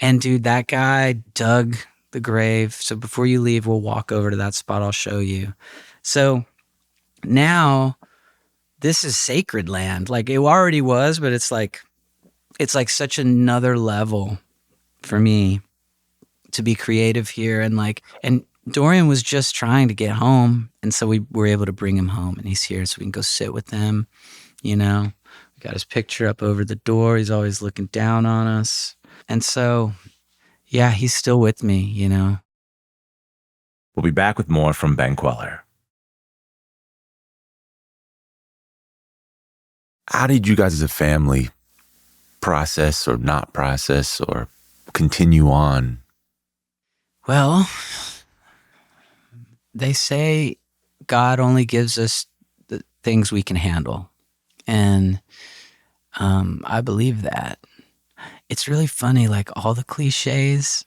And dude, that guy dug the grave. So before you leave, we'll walk over to that spot. I'll show you. So now this is sacred land. Like it already was, but it's like such another level for me to be creative here. And Dorian was just trying to get home. And so we were able to bring him home and he's here so we can go sit with him. We got his picture up over the door. He's always looking down on us. And so, yeah, he's still with me, We'll be back with more from Ben Kweller. How did you guys as a family process or not process or continue on? Well, they say God only gives us the things we can handle. And I believe that. It's really funny, like all the cliches.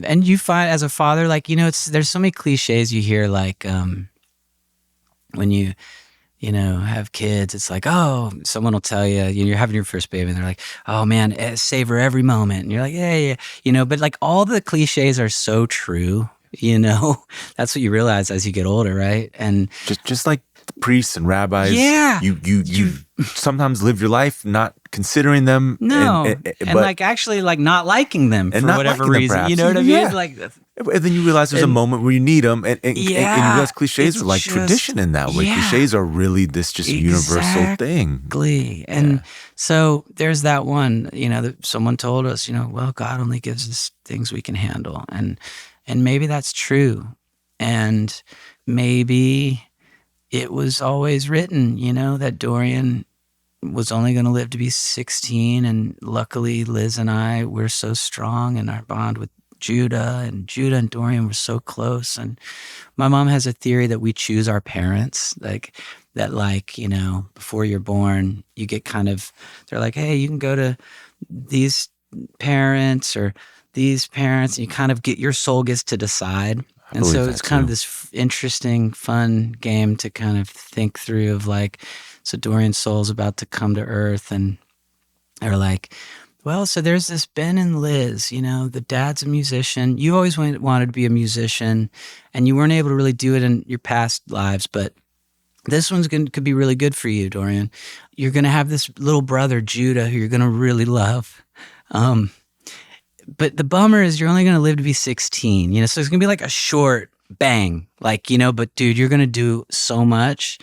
And you find as a father, like, there's so many cliches you hear, like when you have kids, it's like, oh, someone will tell you, you're having your first baby and they're like, oh man, savor every moment. And you're like, yeah. But like all the cliches are so true, that's what you realize as you get older, right? And just like priests and rabbis, yeah, you sometimes live your life not considering them, but like actually like not liking them for whatever reason. Perhaps. You know what I mean? Like, and then you realize there's a moment where you need them, and you realize cliches are like tradition in that way. Cliches are really this just universal thing. Exactly. And so there's that one, that someone told us, well, God only gives us things we can handle, and maybe that's true, and maybe it was always written, that Dorian was only going to live to be 16. And luckily, Liz and I, we're so strong in our bond with Judah and Dorian were so close. And my mom has a theory that we choose our parents, before you're born, you get they're like, hey, you can go to these parents or these parents, and you kind of your soul gets to decide. And so it's kind of this interesting, fun game to kind of think through of so Dorian's soul's about to come to earth, and they're like, well, so there's this Ben and Liz, the dad's a musician. You always wanted to be a musician, and you weren't able to really do it in your past lives, but this one's could be really good for you, Dorian. You're going to have this little brother, Judah, who you're going to really love. But the bummer is you're only going to live to be 16, so it's going to be like a short bang, but dude, you're going to do so much.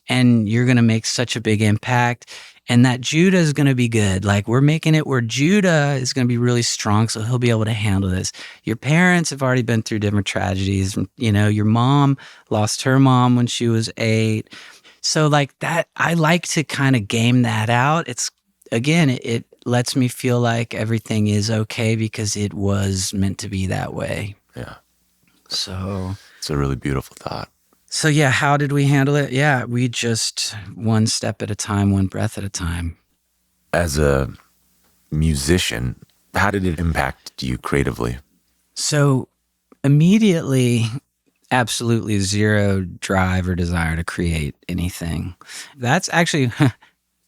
and you're going to make such a big impact. And that Judah is going to be good. Like, we're making it where Judah is going to be really strong, so he'll be able to handle this. Your parents have already been through different tragedies. You know, your mom lost her mom when she was 8. So like that, I like to kind of game that out. It's, again, it lets me feel like everything is okay because it was meant to be that way. Yeah. So it's a really beautiful thought. So yeah, how did we handle it? Yeah, we just one step at a time, one breath at a time. As a musician, how did it impact you creatively? So immediately, absolutely zero drive or desire to create anything. That's actually,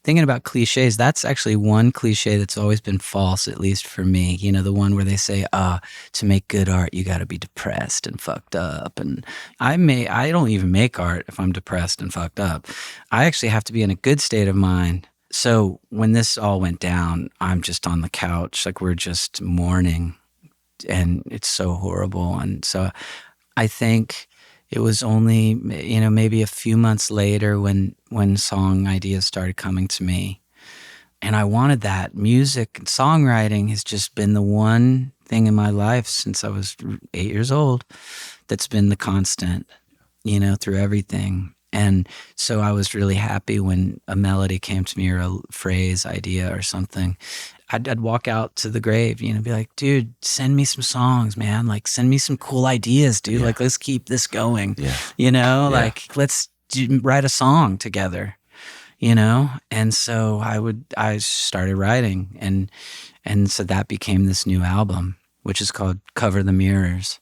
thinking about cliches, that's actually one cliche that's always been false, at least for me. You know, the one where they say, to make good art, you got to be depressed and fucked up. And I don't even make art if I'm depressed and fucked up. I actually have to be in a good state of mind. So when this all went down, I'm just on the couch, like we're just mourning, and it's so horrible. And so I think it was only, you know, maybe a few months later when song ideas started coming to me. And I wanted that. Music and songwriting has just been the one thing in my life since I was 8 years old that's been the constant, you know, through everything. And so I was really happy when a melody came to me or a phrase, idea or something. I'd walk out to the grave, you know, be like, dude, send me some songs, man. Like, send me some cool ideas, dude. Yeah. Like, let's keep this going, yeah. you know, yeah. like, let's write a song together, you know? And so I started writing, and so that became this new album, which is called Cover the Mirrors.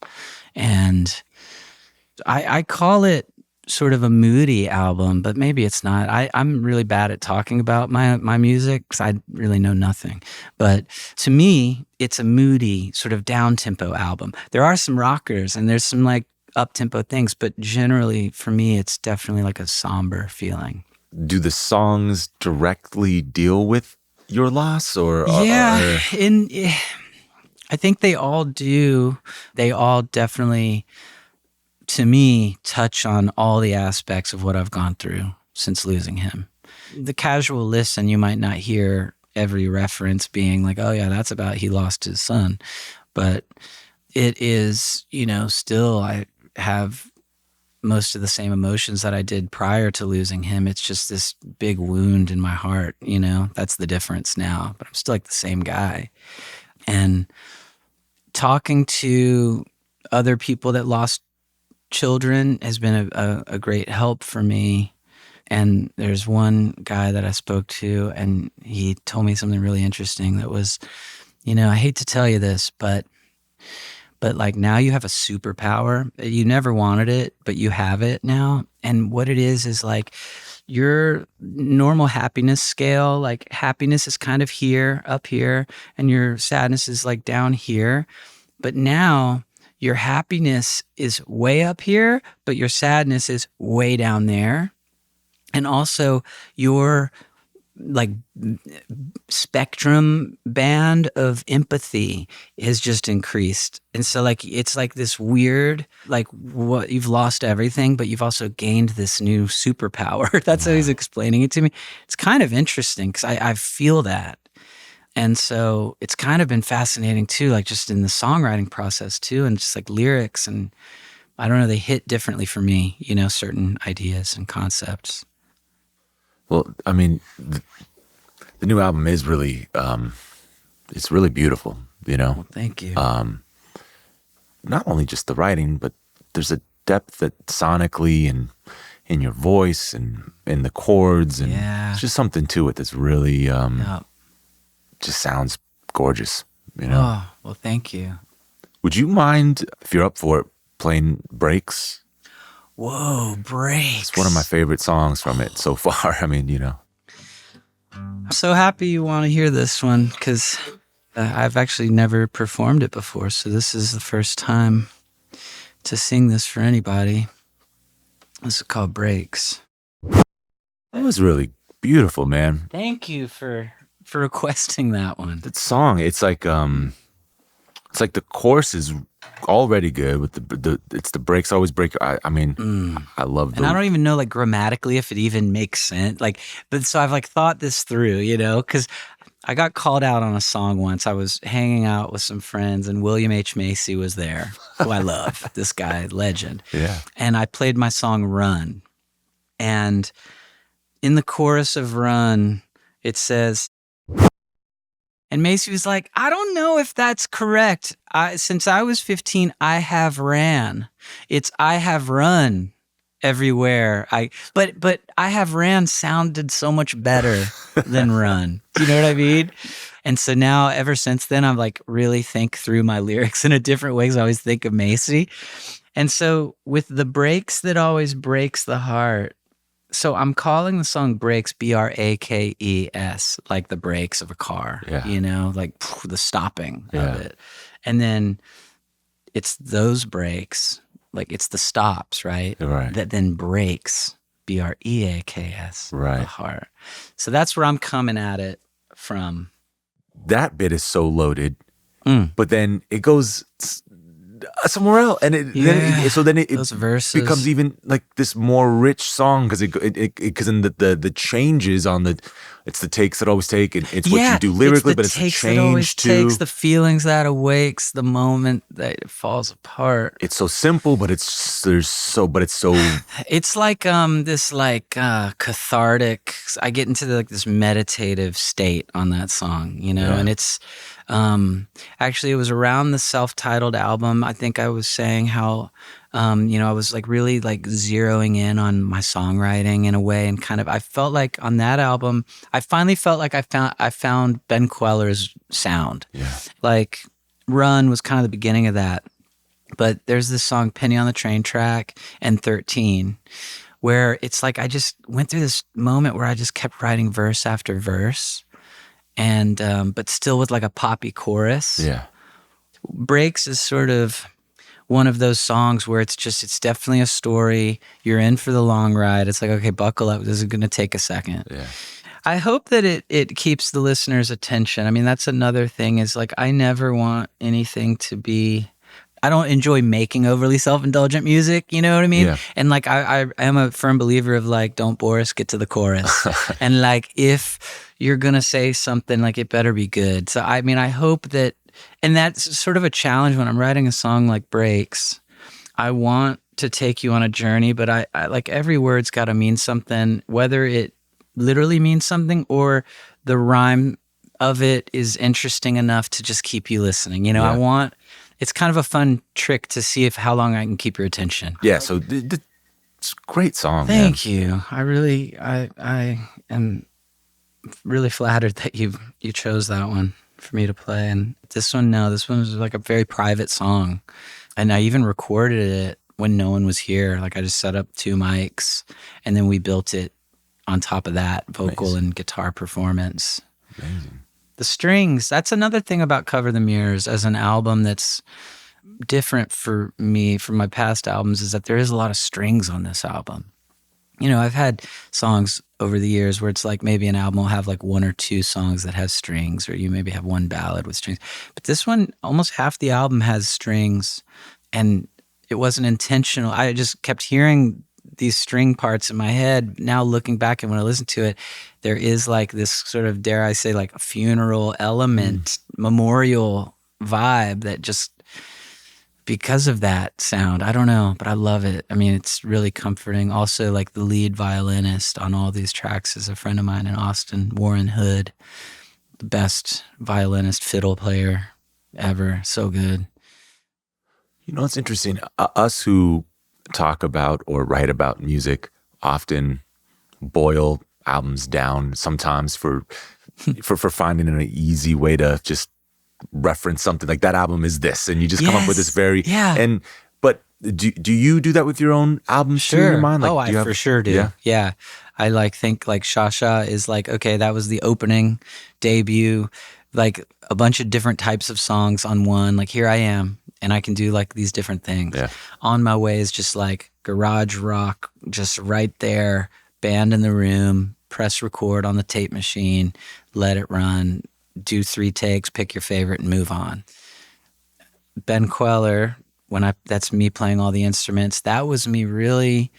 And I call it sort of a moody album, but maybe it's not. I'm really bad at talking about my music because I really know nothing. But to me, it's a moody, sort of down-tempo album. There are some rockers and there's some like up-tempo things, but generally for me, it's definitely like a somber feeling. Do the songs directly deal with your loss or? Yeah, I think they all do. They all definitely, to me, touch on all the aspects of what I've gone through since losing him. The casual listen, you might not hear every reference being like, oh yeah, that's about he lost his son. But it is, you know, still I have most of the same emotions that I did prior to losing him. It's just this big wound in my heart, you know, that's the difference now. But I'm still like the same guy. And talking to other people that lost children has been a great help for me. And there's one guy that I spoke to, and he told me something really interesting that was, you know, I hate to tell you this, but like now you have a superpower. You never wanted it, but you have it now. And what it is like your normal happiness scale, like happiness is kind of here, up here, and your sadness is like down here. But now your happiness is way up here, but your sadness is way down there. And also your like spectrum band of empathy has just increased. And so like it's like this weird, like what you've lost everything, but you've also gained this new superpower. That's how he's explaining it to me. It's kind of interesting because I feel that. And so it's kind of been fascinating too, like just in the songwriting process too, and just like lyrics, and I don't know, they hit differently for me, you know, certain ideas and concepts. Well, I mean, the new album is really, it's really beautiful, you know? Well, thank you. Not only just the writing, but there's a depth that sonically and in your voice and in the chords, and it's just something to it that's really, just sounds gorgeous, you know? Oh, well, thank you. Would you mind, if you're up for it, playing Breaks? Whoa, Breaks. It's one of my favorite songs from it so far. I mean, you know. I'm so happy you want to hear this one because I've actually never performed it before. So this is the first time to sing this for anybody. This is called Breaks. That was really beautiful, man. Thank you for requesting that one. That song, it's like the chorus is already good with it's the breaks always break. I mean, I love and I don't even know like grammatically if it even makes sense. Like, but so I've like thought this through, you know, because I got called out on a song once. I was hanging out with some friends and William H. Macy was there, who I love, this guy, legend. Yeah. And I played my song Run. And in the chorus of Run, it says, and Macy was like, I don't know if that's correct. Since I was 15, I have ran. It's I have run everywhere. But I have ran sounded so much better than run. Do you know what I mean? And so now, ever since then, I've like really think through my lyrics in a different way because I always think of Macy. And so with the breaks that always breaks the heart, so I'm calling the song Brakes, Brakes, like the brakes of a car, you know, like the stopping of it. And then it's those brakes, like it's the stops, right? That then breaks, Breaks, the heart. So that's where I'm coming at it from. That bit is so loaded, but then it goes somewhere else, and then it those verses becomes even like this more rich song because because in the changes on it's the takes that always take, and it's what you do lyrically, but it's the change too. Takes the feelings that awakes the moment that it falls apart. It's so simple, but it's so. It's like this like cathartic. I get into this meditative state on that song, you know, and it's. Actually, it was around the self-titled album. I think I was saying how, you know, I was like really like zeroing in on my songwriting in a way, and kind of I felt like on that album, I finally felt like I found Ben Kweller's sound. Yeah, like Run was kind of the beginning of that, but there's this song Penny on the Train track and 13, where it's like I just went through this moment where I just kept writing verse after verse. And but still with like a poppy chorus. Yeah. Breaks is sort of one of those songs where it's definitely a story. You're in for the long ride. It's like, okay, buckle up. This is going to take a second. Yeah. I hope that it keeps the listener's attention. I mean, that's another thing is like I never want anything to be. I don't enjoy making overly self-indulgent music, you know what I mean? Yeah. And like I am a firm believer of like, don't bore us, get to the chorus. And like if you're gonna say something, like it better be good. So I mean, I hope that, and that's sort of a challenge when I'm writing a song like Breaks. I want to take you on a journey, but I like every word's got to mean something, whether it literally means something or the rhyme of it is interesting enough to just keep you listening. You know, it's kind of a fun trick to see how long I can keep your attention. Yeah, so it's a great song. Thank you. I am really flattered that you chose that one for me to play. And this one was like a very private song. And I even recorded it when no one was here. Like I just set up 2 mics and then we built it on top of that, vocal and guitar performance. Amazing. The strings, that's another thing about Cover the Mirrors as an album that's different for me from my past albums is that there is a lot of strings on this album. You know, I've had songs over the years where it's like maybe an album will have like 1 or 2 songs that have strings, or you maybe have 1 ballad with strings. But this one, almost half the album has strings, and it wasn't intentional. I just kept hearing these string parts in my head. Now looking back and when I listen to it, there is like this sort of, dare I say, like a funeral element, memorial vibe that just, because of that sound, I don't know, but I love it. I mean, it's really comforting. Also, like the lead violinist on all these tracks is a friend of mine in Austin, Warren Hood, the best violinist, fiddle player ever. So good. You know, it's interesting. Us who talk about or write about music often boil albums down sometimes for finding an easy way to just reference something like that album is this, and you just come up with this very but do you do that with your own albums too in your mind? Like, I for sure do. Yeah. I like think like Shasha is like, okay, that was the opening debut, like a bunch of different types of songs on one, like here I am. And I can do like these different things. Yeah. On My Way is just like garage rock, just right there, band in the room, press record on the tape machine, let it run, do 3 takes, pick your favorite and move on. Ben Kweller, that's me playing all the instruments. That was me really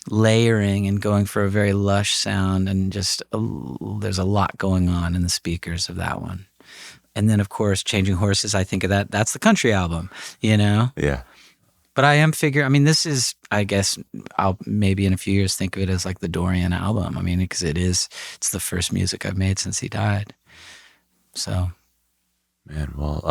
layering and going for a very lush sound, and just there's a lot going on in the speakers of that one. And then, of course, Changing Horses, I think of that. That's the country album, you know? Yeah. But I am this is, I guess, I'll maybe in a few years think of it as like the Dorian album. I mean, because it's the first music I've made since he died. So. Man, well,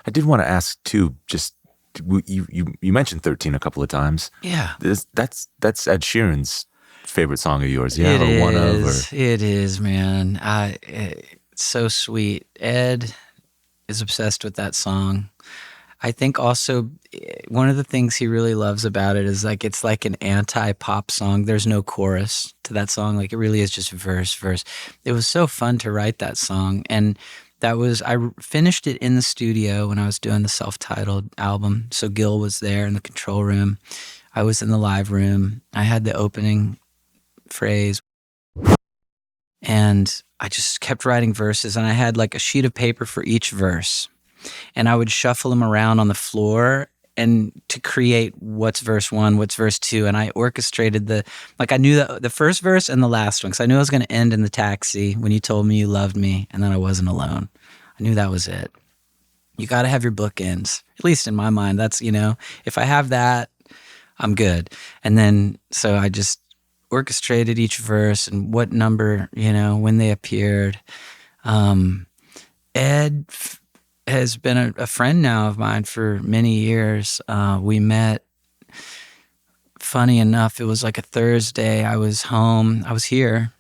I did want to ask too, just, you mentioned 13 a couple of times. Yeah. That's Ed Sheeran's favorite song of yours, yeah? It is, man. It's so sweet. Ed is obsessed with that song. I think also one of the things he really loves about it is like it's like an anti-pop song. There's no chorus to that song. Like it really is just verse. It was so fun to write that song. And I finished it in the studio when I was doing the self-titled album. So Gil was there in the control room. I was in the live room. I had the opening phrase. And I just kept writing verses, and I had like a sheet of paper for each verse. And I would shuffle them around on the floor and to create what's verse 1, what's verse 2. And I orchestrated I knew the first verse and the last one, because I knew I was going to end in the taxi when you told me you loved me and then I wasn't alone. I knew that was it. You got to have your bookends, at least in my mind. That's, if I have that, I'm good. And then, so I just orchestrated each verse and what number, when they appeared. Ed has been a friend now of mine for many years. We met, funny enough, it was like a Thursday. I was home. I was here.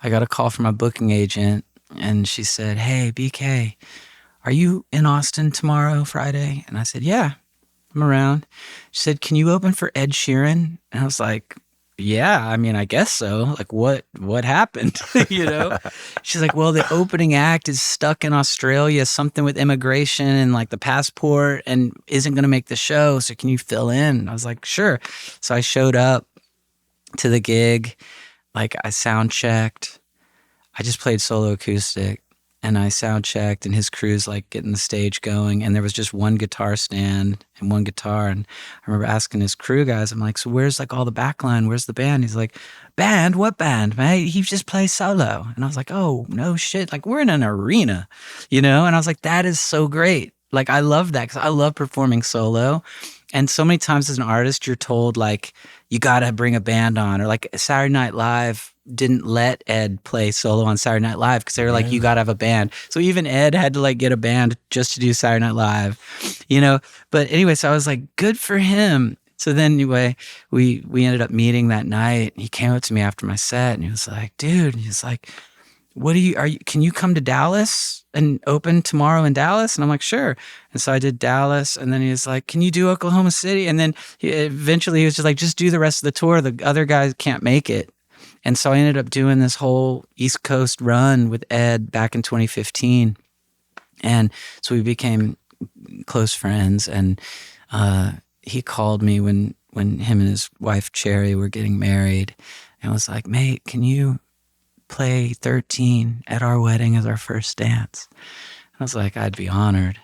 I got a call from my booking agent, and she said, "Hey, BK, are you in Austin tomorrow, Friday?" And I said, "Yeah, I'm around." She said, "Can you open for Ed Sheeran?" And I was like, "Yeah, I mean, I guess so. Like, what happened?" She's like, "Well, the opening act is stuck in Australia, something with immigration and like the passport, and isn't going to make the show. So can you fill in?" I was like, "Sure." So I showed up to the gig. Like, I sound checked. I just played solo acoustic, and I sound checked, and his crew's like getting the stage going, and there was just one guitar stand and one guitar. And I remember asking his crew guys, I'm like, "So where's like all the backline? Where's the band?" He's like, "Band? What band, mate? He just plays solo." And I was like, "Oh, no shit. Like, we're in an arena, And I was like, that is so great. Like, I love that, because I love performing solo. And so many times as an artist, you're told like, you got to bring a band on, or like Saturday Night Live didn't let Ed play solo on Saturday Night Live because they were like, "You got to have a band." So even Ed had to like get a band just to do Saturday Night Live, But anyway, so I was like, good for him. So then anyway, we ended up meeting that night. He came up to me after my set, and he was like, "Dude," he's like, can you come to Dallas and open tomorrow in Dallas?" And I'm like, "Sure." And so I did Dallas, and then he was like, "Can you do Oklahoma City?" And then eventually he was just like, "Just do the rest of the tour. The other guys can't make it." And so I ended up doing this whole East Coast run with Ed back in 2015. And so we became close friends. And he called me when him and his wife, Cherry, were getting married, and was like, "Mate, can you play 13 at our wedding as our first dance?" I was like, "I'd be honored,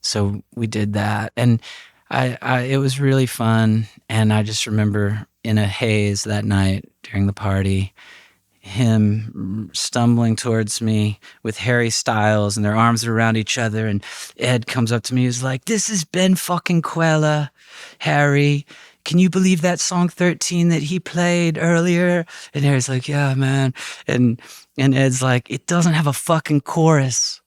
So we did that. And it was really fun. And I just remember in a haze that night during the party, him stumbling towards me with Harry Styles, and their arms are around each other. And Ed comes up to me. He's like, "This is Ben fucking Kweller, Harry. Can you believe that song 13 that he played earlier?" And Harry's like, "Yeah, man." And Ed's like, "It doesn't have a fucking chorus."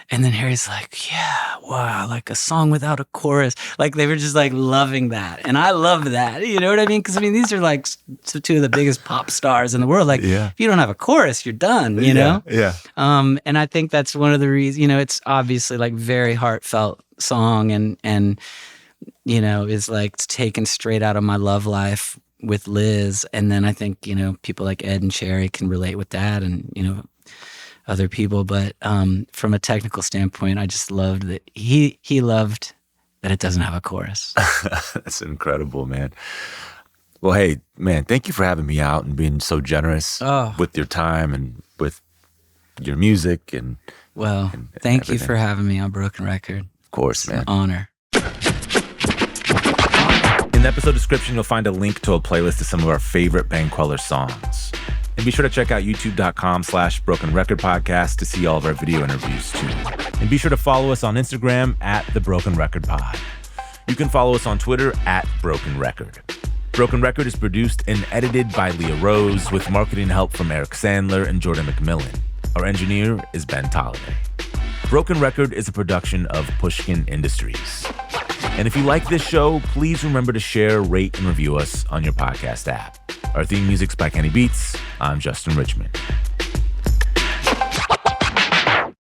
And then Harry's like, "Yeah, wow, like a song without a chorus." Like, they were just like loving that. And I love that. You know what I mean? Because these are like two of the biggest pop stars in the world. Like, if you don't have a chorus, you're done, you know? Yeah. And I think that's one of the reasons, it's obviously like very heartfelt song, and is like taken straight out of my love life with Liz. And then I think, people like Ed and Cherry can relate with that, and, other people. But from a technical standpoint, I just loved that he loved that it doesn't have a chorus. That's incredible, man. Well, hey, man, thank you for having me out and being so generous with your time and with your music. And thank you for having me on Broken Record. Of course, man. Honor. In the episode description, you'll find a link to a playlist of some of our favorite Ben Kweller songs. And be sure to check out youtube.com/Broken Record Podcast to see all of our video interviews too. And be sure to follow us on Instagram @The Broken Record Pod. You can follow us on Twitter @Broken Record. Broken Record is produced and edited by Leah Rose with marketing help from Eric Sandler and Jordan McMillan. Our engineer is Ben Tolliday. Broken Record is a production of Pushkin Industries. And if you like this show, please remember to share, rate, and review us on your podcast app. Our theme music's by Kenny Beats. I'm Justin Richmond.